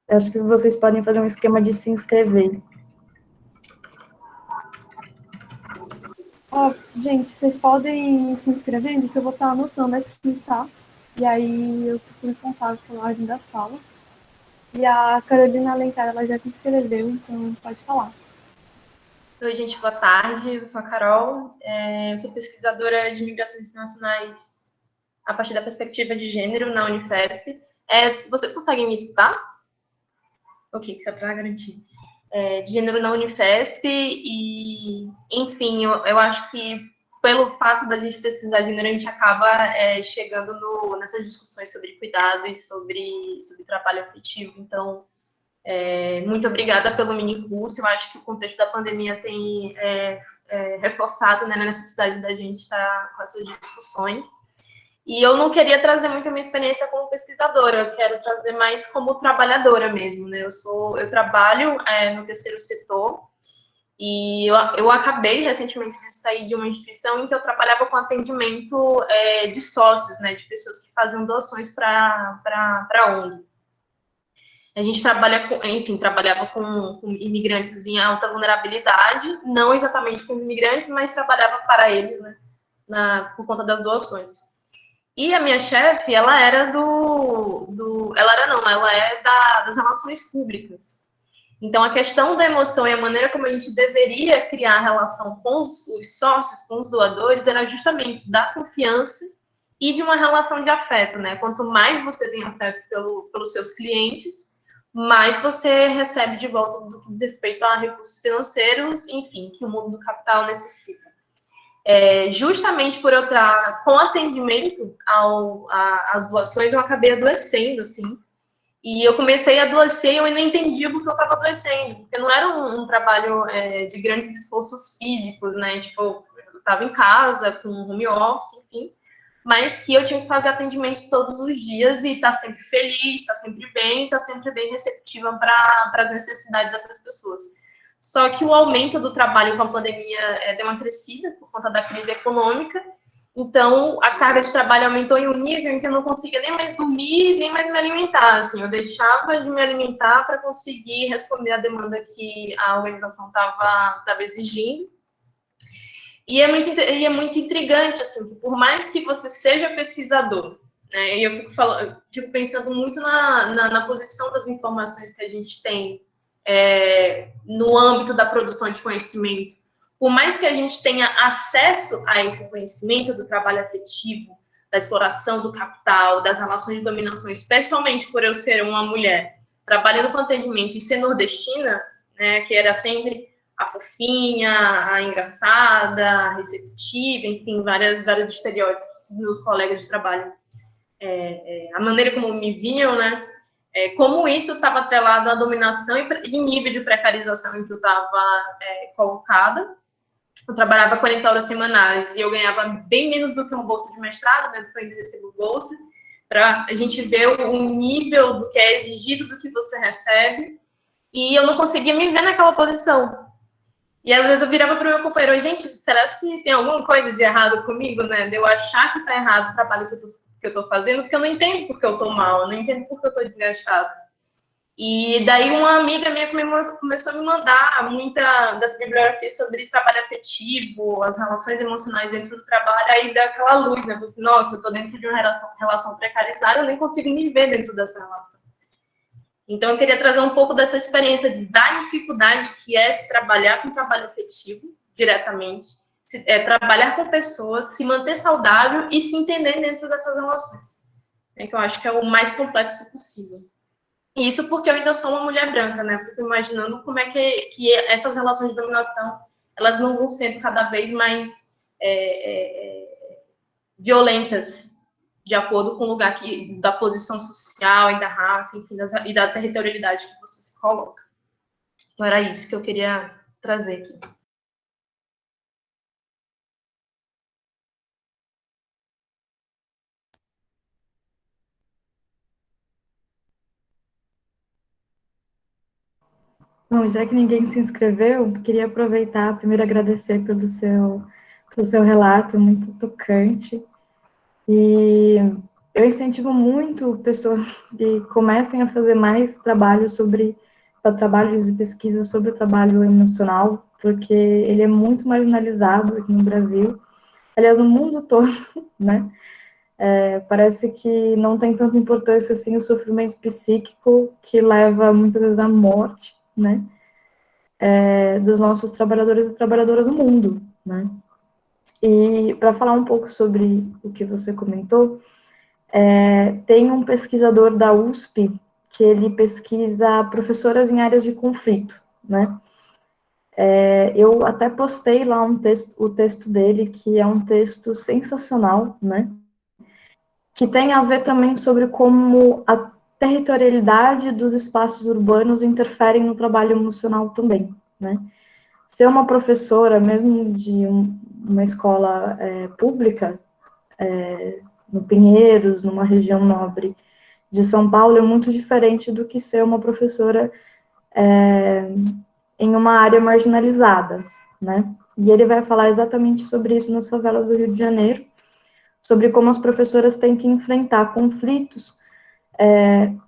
Acho que vocês podem fazer um esquema de se inscrever. Gente, vocês podem ir se inscrevendo, que eu vou estar anotando aqui, tá? E aí eu fico responsável pela ordem das falas. E a Carolina Alencar, ela já se inscreveu, então pode falar. Oi, gente, boa tarde. Eu sou a Carol, eu sou pesquisadora de migrações internacionais a partir da perspectiva de gênero na Unifesp. Vocês conseguem me escutar? Ok, só para garantir. De gênero na Unifesp e, enfim, eu acho que pelo fato da gente pesquisar gênero, a gente acaba chegando nessas discussões sobre cuidado e sobre trabalho afetivo. Então, muito obrigada pelo mini curso. Eu acho que o contexto da pandemia tem reforçado, né, a necessidade da gente estar com essas discussões. E eu não queria trazer muito a minha experiência como pesquisadora, eu quero trazer mais como trabalhadora mesmo, né? Eu trabalho no terceiro setor e eu acabei recentemente de sair de uma instituição em que eu trabalhava com atendimento de sócios, né? De pessoas que faziam doações para a ONG. A gente trabalhava com imigrantes em alta vulnerabilidade, não exatamente com imigrantes, mas trabalhava para eles, né? Por conta das doações. E a minha chefe, ela era ela é das relações públicas. Então, a questão da emoção e a maneira como a gente deveria criar a relação com os sócios, com os doadores, era justamente da confiança e de uma relação de afeto, né? Quanto mais você tem afeto pelos seus clientes, mais você recebe de volta do que diz respeito a recursos financeiros, enfim, que o mundo do capital necessita. Justamente por eu estar com atendimento às doações, eu acabei adoecendo, assim. E eu comecei a adoecer e eu ainda entendia porque eu estava adoecendo. Porque não era um trabalho de grandes esforços físicos, né? Tipo, eu estava em casa, com home office, enfim, mas que eu tinha que fazer atendimento todos os dias e estar sempre feliz, estar sempre bem receptiva para as necessidades dessas pessoas. Só que o aumento do trabalho com a pandemia deu uma crescida por conta da crise econômica, então a carga de trabalho aumentou em um nível em que eu não conseguia nem mais dormir, nem mais me alimentar, assim, eu deixava de me alimentar para conseguir responder a demanda que a organização estava exigindo. E é muito intrigante, assim, por mais que você seja pesquisador, né, e eu fico pensando muito na posição das informações que a gente tem no âmbito da produção de conhecimento. Por mais que a gente tenha acesso a esse conhecimento do trabalho afetivo, da exploração do capital, das relações de dominação, especialmente por eu ser uma mulher trabalhando com atendimento e ser nordestina, né, que era sempre a fofinha, a engraçada, a receptiva, enfim, vários estereótipos que os meus colegas de trabalho, a maneira como me viam, né, como isso estava atrelado à dominação e nível de precarização em que eu estava colocada. Eu trabalhava 40 horas semanais e eu ganhava bem menos do que uma bolsa de mestrado, né, porque eu ainda recebo bolsa, para a gente ver o nível do que é exigido do que você recebe, e eu não conseguia me ver naquela posição. E às vezes eu virava para o meu companheiro, gente, será que tem alguma coisa de errado comigo, né? De eu achar que está errado o trabalho que eu tô fazendo, porque eu não entendo porque eu estou mal, eu não entendo porque eu estou desgastada. E daí uma amiga minha começou a me mandar muita das bibliografias sobre trabalho afetivo, as relações emocionais dentro do trabalho, aí dá aquela luz, né? Você, nossa, eu estou dentro de uma relação precarizada, eu nem consigo me ver dentro dessa relação. Então, eu queria trazer um pouco dessa experiência da dificuldade que é se trabalhar com trabalho afetivo diretamente, trabalhar com pessoas, se manter saudável e se entender dentro dessas relações, que eu acho que é o mais complexo possível. E isso porque eu ainda sou uma mulher branca, né? Eu fico imaginando como é que essas relações de dominação, elas não vão sendo cada vez mais violentas, de acordo com o lugar da posição social e da raça, enfim, e da territorialidade que você se coloca. Então, era isso que eu queria trazer aqui. Bom, já que ninguém se inscreveu, queria aproveitar, primeiro agradecer pelo seu relato, muito tocante. E eu incentivo muito pessoas que comecem a fazer mais trabalhos de pesquisa sobre o trabalho emocional, porque ele é muito marginalizado aqui no Brasil, aliás, no mundo todo, né? Parece que não tem tanta importância assim o sofrimento psíquico que leva muitas vezes à morte, né? Dos nossos trabalhadores e trabalhadoras no mundo, né? E para falar um pouco sobre o que você comentou, tem um pesquisador da USP que ele pesquisa professoras em áreas de conflito, né? Eu até postei lá o texto dele, que é um texto sensacional, né? Que tem a ver também sobre como a territorialidade dos espaços urbanos interferem no trabalho emocional também, né? Ser uma professora, mesmo de uma escola pública, no Pinheiros, numa região nobre de São Paulo, é muito diferente do que ser uma professora em uma área marginalizada, né? E ele vai falar exatamente sobre isso nas favelas do Rio de Janeiro, sobre como as professoras têm que enfrentar conflitos,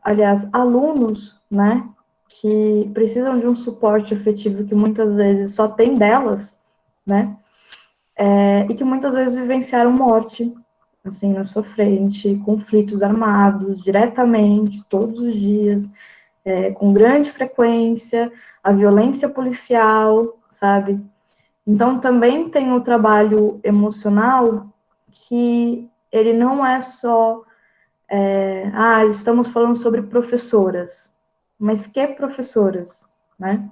aliás, alunos, né, que precisam de um suporte afetivo que muitas vezes só tem delas, né, e que muitas vezes vivenciaram morte, assim, na sua frente, conflitos armados, diretamente, todos os dias, com grande frequência, a violência policial, sabe? Então, também tem o trabalho emocional, que ele não é só, estamos falando sobre professoras, mas que professoras, né?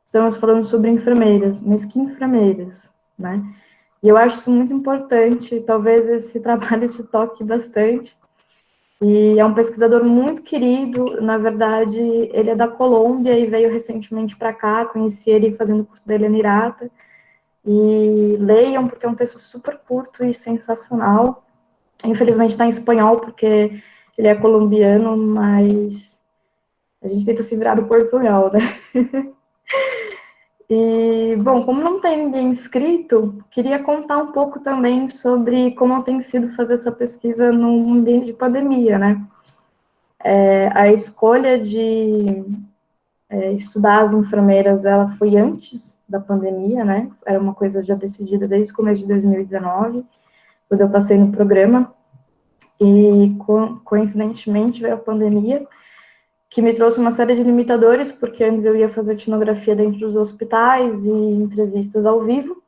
Estamos falando sobre enfermeiras, mas que enfermeiras, né? E eu acho isso muito importante, talvez esse trabalho te toque bastante. E é um pesquisador muito querido, na verdade, ele é da Colômbia e veio recentemente para cá, conheci ele fazendo o curso da Helena Irata, e leiam, porque é um texto super curto e sensacional. Infelizmente está em espanhol, porque ele é colombiano, mas a gente tenta se virar do Portugal, né? E, bom, como não tem ninguém inscrito, queria contar um pouco também sobre como tem sido fazer essa pesquisa no ambiente de pandemia, né? A escolha de estudar as enfermeiras, ela foi antes da pandemia, né? Era uma coisa já decidida desde o começo de 2019, quando eu passei no programa, e coincidentemente veio a pandemia, que me trouxe uma série de limitadores, porque antes eu ia fazer etnografia dentro dos hospitais e entrevistas ao vivo.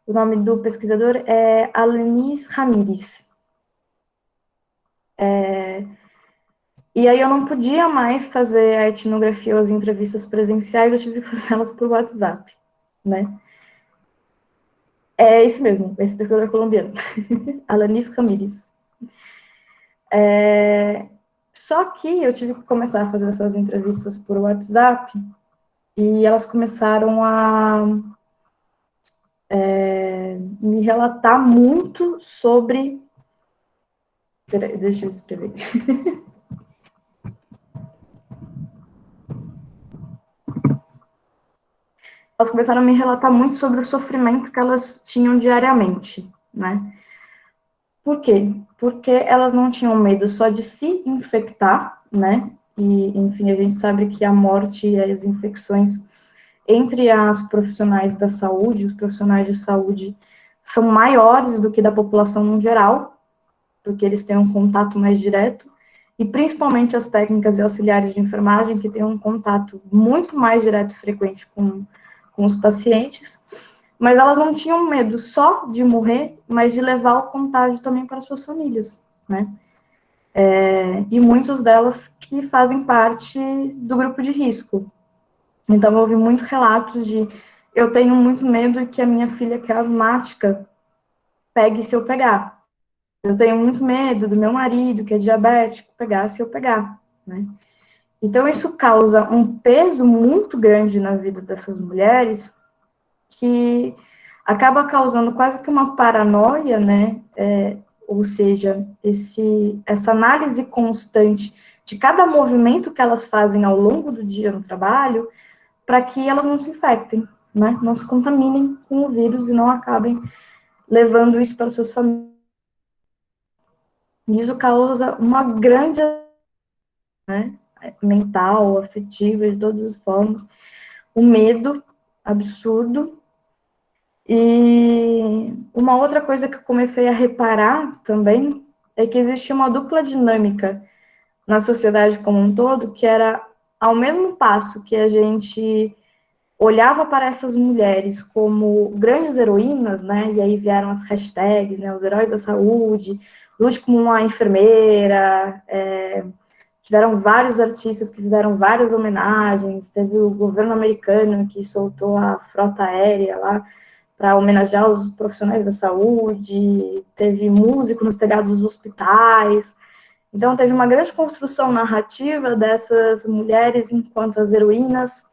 O nome do pesquisador é Alanis Ramírez. E aí eu não podia mais fazer a etnografia ou as entrevistas presenciais, eu tive que fazer elas por WhatsApp, né? É esse mesmo, esse pesquisador colombiano, Alanis Ramírez. Só que eu tive que começar a fazer essas entrevistas por WhatsApp, e elas começaram a me relatar muito sobre... Peraí, deixa eu escrever. Elas começaram a me relatar muito sobre o sofrimento que elas tinham diariamente, né? Por quê? Porque elas não tinham medo só de se infectar, né? E, enfim, a gente sabe que a morte e as infecções entre as profissionais da saúde, os profissionais de saúde, são maiores do que da população no geral, porque eles têm um contato mais direto, e principalmente as técnicas e auxiliares de enfermagem, que têm um contato muito mais direto e frequente com os pacientes, mas elas não tinham medo só de morrer, mas de levar o contágio também para suas famílias, né? E muitas delas que fazem parte do grupo de risco. Então, eu ouvi muitos relatos de: eu tenho muito medo que a minha filha, que é asmática, pegue se eu pegar. Eu tenho muito medo do meu marido, que é diabético, pegar se eu pegar, né? Então, isso causa um peso muito grande na vida dessas mulheres, que acaba causando quase que uma paranoia, né? Ou seja, essa análise constante de cada movimento que elas fazem ao longo do dia no trabalho, para que elas não se infectem, né? Não se contaminem com o vírus e não acabem levando isso para suas famílias. Isso causa uma grande, né, mental, afetiva, de todas as formas, um medo absurdo. E uma outra coisa que eu comecei a reparar também é que existe uma dupla dinâmica na sociedade como um todo, que era, ao mesmo passo que a gente olhava para essas mulheres como grandes heroínas, né, e aí vieram as hashtags, né, os heróis da saúde, lute como uma enfermeira, tiveram vários artistas que fizeram várias homenagens, teve o governo americano que soltou a frota aérea lá para homenagear os profissionais da saúde, teve músico nos telhados dos hospitais. Então, teve uma grande construção narrativa dessas mulheres enquanto as heroínas,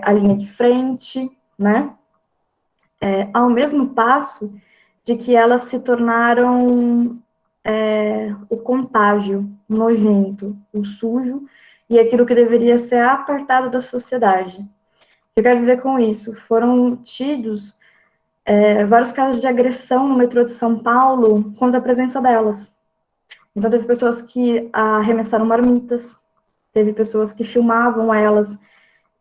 a linha de frente, né? Ao mesmo passo de que elas se tornaram o contágio nojento, o sujo, e aquilo que deveria ser apartado da sociedade. O que eu quero dizer com isso? Foram tidos vários casos de agressão no metrô de São Paulo contra a presença delas. Então, teve pessoas que arremessaram marmitas, teve pessoas que filmavam elas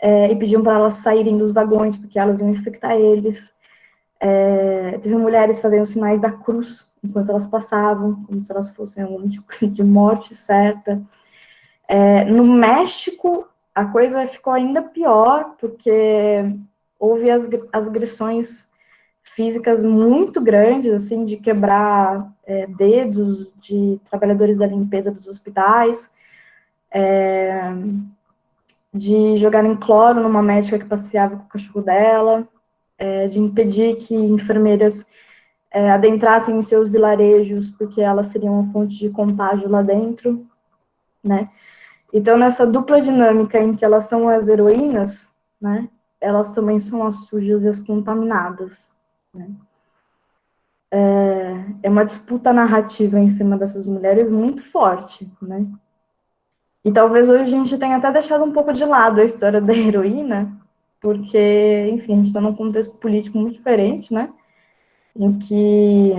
e pediam para elas saírem dos vagões, porque elas iam infectar eles. Teve mulheres fazendo sinais da cruz enquanto elas passavam, como se elas fossem algum tipo de morte certa. No México, a coisa ficou ainda pior, porque houve as agressões físicas muito grandes, assim, de quebrar dedos de trabalhadores da limpeza dos hospitais, de jogarem cloro numa médica que passeava com o cachorro dela, de impedir que enfermeiras adentrassem em seus vilarejos, porque elas seriam uma fonte de contágio lá dentro, né? Então, nessa dupla dinâmica em que elas são as heroínas, né, elas também são as sujas e as contaminadas, né? É uma disputa narrativa em cima dessas mulheres muito forte, né? E talvez hoje a gente tenha até deixado um pouco de lado a história da heroína, porque, enfim, a gente está num contexto político muito diferente, né? Em que,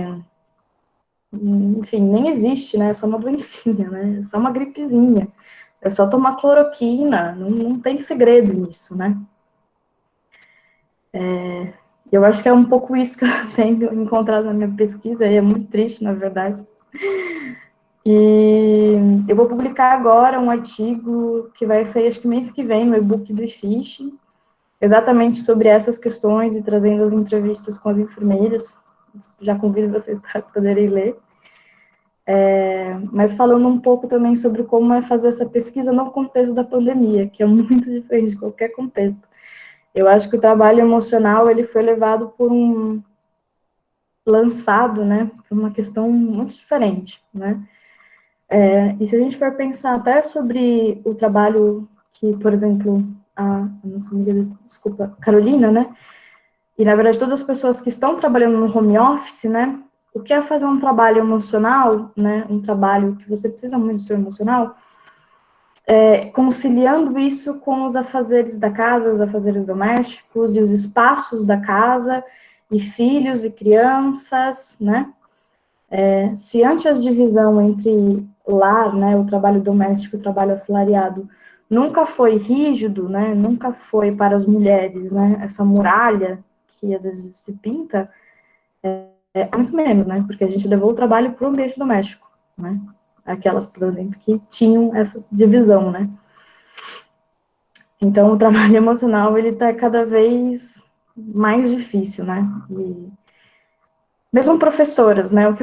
enfim, nem existe, né? É só uma doencinha, né? É só uma gripezinha. É só tomar cloroquina, não tem segredo nisso, né? Eu acho que é um pouco isso que eu tenho encontrado na minha pesquisa, e é muito triste, na verdade. E eu vou publicar agora um artigo que vai sair, acho que mês que vem, no e-book do IFISH, exatamente sobre essas questões e trazendo as entrevistas com as enfermeiras. Já convido vocês para poderem ler. Mas falando um pouco também sobre como é fazer essa pesquisa no contexto da pandemia, que é muito diferente de qualquer contexto. Eu acho que o trabalho emocional, ele foi levado por lançado, né, por uma questão muito diferente, né. E se a gente for pensar até sobre o trabalho que, por exemplo, a nossa amiga, desculpa, Carolina, né, e na verdade todas as pessoas que estão trabalhando no home office, né, o que é fazer um trabalho emocional, né, um trabalho que você precisa muito do seu emocional, conciliando isso com os afazeres da casa, os afazeres domésticos e os espaços da casa, e filhos e crianças, né? Se antes a divisão entre lar, né, o trabalho doméstico e o trabalho assalariado, nunca foi rígido, né, nunca foi para as mulheres, né, essa muralha que às vezes se pinta, muito menos, né, porque a gente levou o trabalho para o ambiente doméstico, né, aquelas, por exemplo, que tinham essa divisão, né. Então, o trabalho emocional, ele está cada vez mais difícil, né, e mesmo professoras, né, o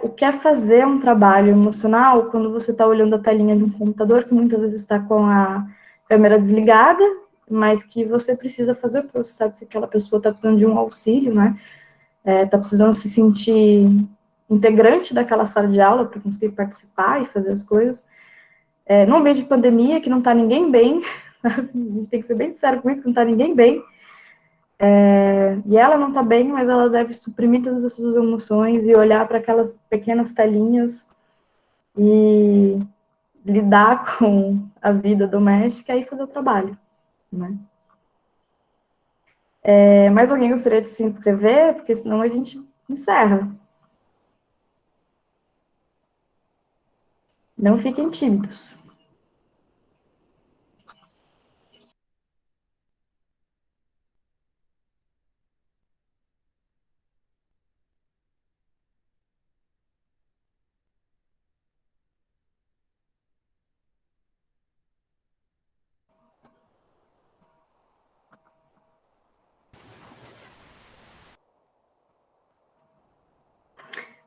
que é fazer um trabalho emocional quando você está olhando a telinha de um computador que muitas vezes está com a câmera desligada, mas que você precisa fazer porque você sabe que aquela pessoa está precisando de um auxílio, né, está precisando se sentir integrante daquela sala de aula para conseguir participar e fazer as coisas. Num ambiente de pandemia, que não está ninguém bem, sabe? A gente tem que ser bem sincero com isso, que não está ninguém bem, e ela não está bem, mas ela deve suprimir todas as suas emoções e olhar para aquelas pequenas telinhas e lidar com a vida doméstica e fazer o trabalho, né? Mais alguém gostaria de se inscrever? Porque senão a gente encerra. Não fiquem tímidos.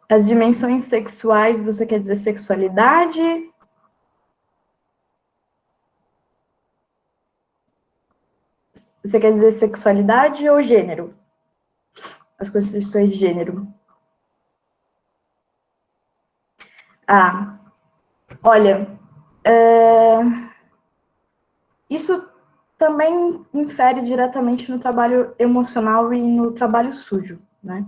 As dimensões sexuais, você quer dizer sexualidade? Você quer dizer sexualidade ou gênero? As constituições de gênero. Olha, isso também infere diretamente no trabalho emocional e no trabalho sujo, né?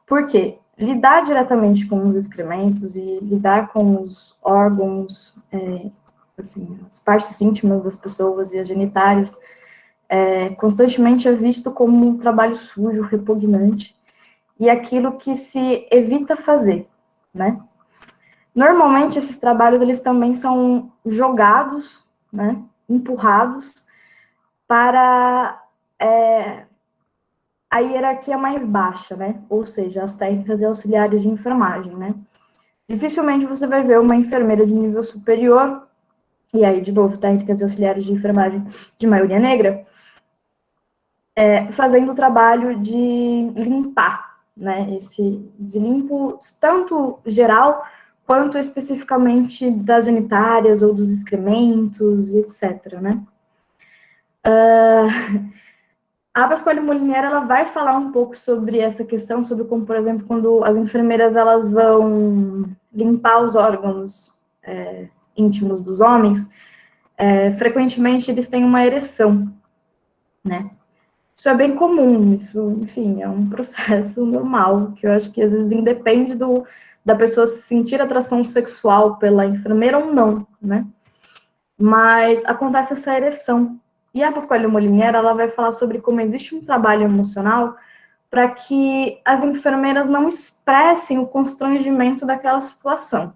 Por quê? Lidar diretamente com os excrementos e lidar com os órgãos, assim, as partes íntimas das pessoas e as genitárias, constantemente é visto como um trabalho sujo, repugnante, e aquilo que se evita fazer, né? Normalmente, esses trabalhos, eles também são jogados, né, empurrados para a hierarquia mais baixa, né, ou seja, as técnicas e auxiliares de enfermagem, né. Dificilmente você vai ver uma enfermeira de nível superior, e aí, de novo, técnicas e auxiliares de enfermagem de maioria negra, fazendo o trabalho de limpar, né, de limpo tanto geral quanto especificamente das genitárias ou dos excrementos, etc., né. A Pasquale Molinier, ela vai falar um pouco sobre essa questão, sobre como, por exemplo, quando as enfermeiras, elas vão limpar os órgãos íntimos dos homens, frequentemente eles têm uma ereção, né. Isso é bem comum, isso, enfim, é um processo normal, que eu acho que às vezes independe da pessoa sentir atração sexual pela enfermeira ou não, né? Mas acontece essa ereção. E a Pasquale Molinier, ela vai falar sobre como existe um trabalho emocional para que as enfermeiras não expressem o constrangimento daquela situação.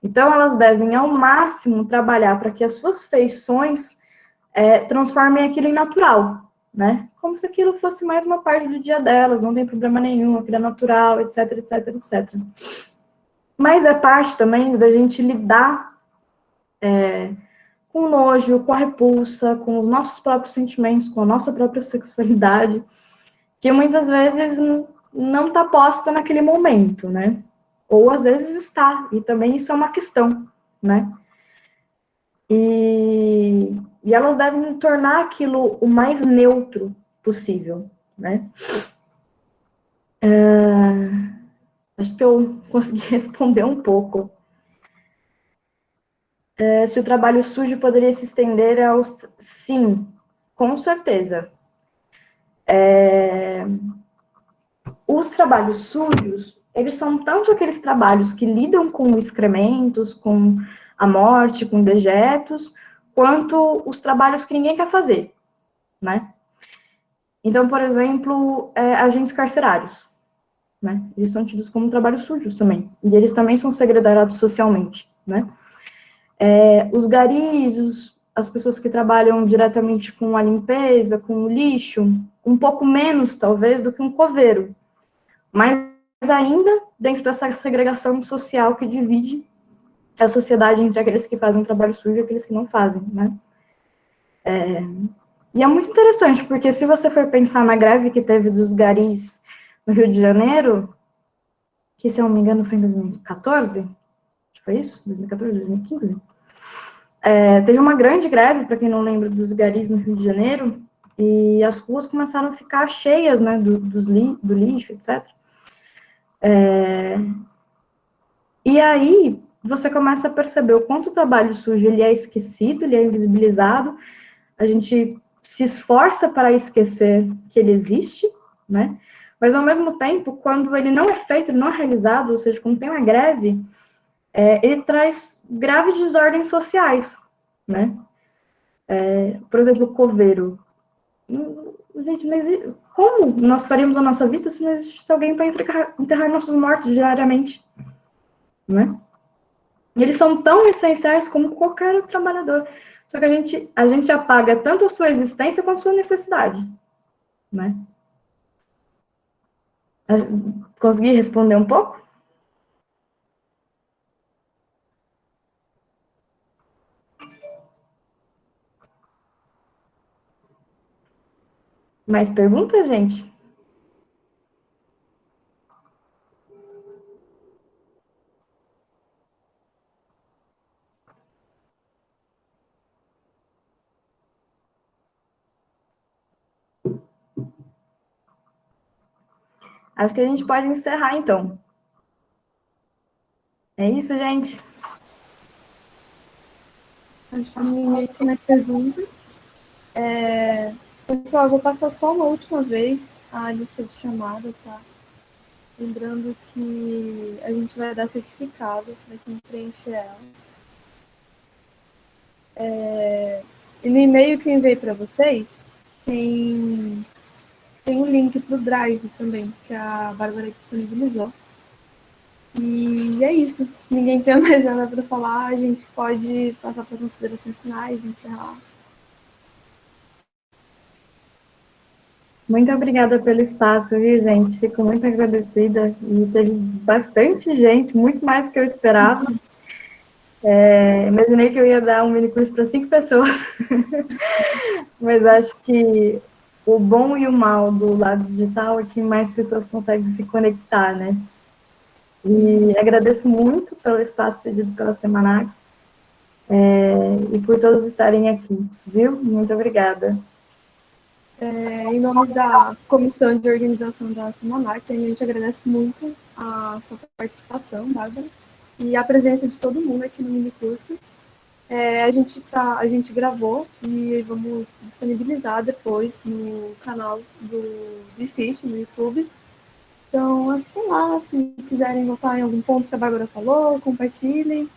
Então, elas devem, ao máximo, trabalhar para que as suas feições transformem aquilo em natural, né? Como se aquilo fosse mais uma parte do dia delas, não tem problema nenhum, aquilo é natural, etc, etc, etc. Mas é parte também da gente lidar com o nojo, com a repulsa, com os nossos próprios sentimentos, com a nossa própria sexualidade, que muitas vezes não está posta naquele momento, né? Ou às vezes está, e também isso é uma questão, né? E elas devem tornar aquilo o mais neutro possível, né? Acho que eu consegui responder um pouco. Se o trabalho sujo poderia se estender aos... Sim, com certeza. Os trabalhos sujos, eles são tanto aqueles trabalhos que lidam com excrementos, com a morte, com dejetos, quanto os trabalhos que ninguém quer fazer, né? Então, por exemplo, agentes carcerários, né? Eles são tidos como trabalhos sujos também, e eles também são segregados socialmente, né? Os garis, as pessoas que trabalham diretamente com a limpeza, com o lixo, um pouco menos, talvez, do que um coveiro, mas ainda dentro dessa segregação social que divide a sociedade entre aqueles que fazem um trabalho sujo e aqueles que não fazem, né? E é muito interessante, porque se você for pensar na greve que teve dos garis no Rio de Janeiro, que, se eu não me engano, foi em 2014, acho que foi isso? 2014, 2015? Teve uma grande greve, para quem não lembra, dos garis no Rio de Janeiro, e as ruas começaram a ficar cheias, né, do lixo, etc. E aí, você começa a perceber o quanto o trabalho sujo ele é esquecido, ele é invisibilizado, a gente se esforça para esquecer que ele existe, né? Mas, ao mesmo tempo, quando ele não é feito, ele não é realizado, ou seja, quando tem uma greve, ele traz graves desordens sociais, né? Por exemplo, o coveiro. Gente, não existe... Como nós faríamos a nossa vida se não existisse alguém para enterrar nossos mortos diariamente, né? Eles são tão essenciais como qualquer outro trabalhador. Só que a gente apaga tanto a sua existência quanto a sua necessidade, né? Consegui responder um pouco? Mais perguntas, gente? Acho que a gente pode encerrar, então. É isso, gente? Acho que ninguém tem mais perguntas. Pessoal, eu vou passar só uma última vez a lista de chamada, tá? Lembrando que a gente vai dar certificado para quem preencher ela. E no e-mail que eu enviei para vocês, tem um link para o Drive também, que a Bárbara disponibilizou. E é isso. Se ninguém tiver mais nada para falar, a gente pode passar para considerações finais, encerrar. Muito obrigada pelo espaço, viu, gente? Fico muito agradecida. E teve bastante gente, muito mais do que eu esperava. Imaginei que eu ia dar um mini curso para 5 pessoas. Mas acho que o bom e o mal do lado digital é que mais pessoas conseguem se conectar, né? E agradeço muito pelo espaço cedido pela Semanax e por todos estarem aqui, viu? Muito obrigada. Em nome da comissão de organização da Semanac, a gente agradece muito a sua participação, Bárbara, e a presença de todo mundo aqui no minicurso. A gente gravou e vamos disponibilizar depois no canal do Bifish, no YouTube. Então, assim lá, se quiserem voltar em algum ponto que a Bárbara falou, compartilhem,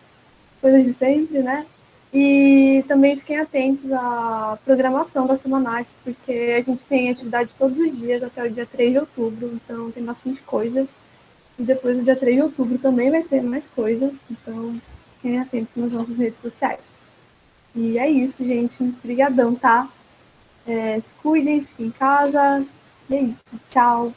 coisas de sempre, né? E também fiquem atentos à programação da Semanates, porque a gente tem atividade todos os dias até o dia 3 de outubro, então tem bastante coisa. E depois do dia 3 de outubro também vai ter mais coisa, então fiquem atentos nas nossas redes sociais. E é isso, gente. Obrigadão, tá? Se cuidem, fiquem em casa. E é isso. Tchau.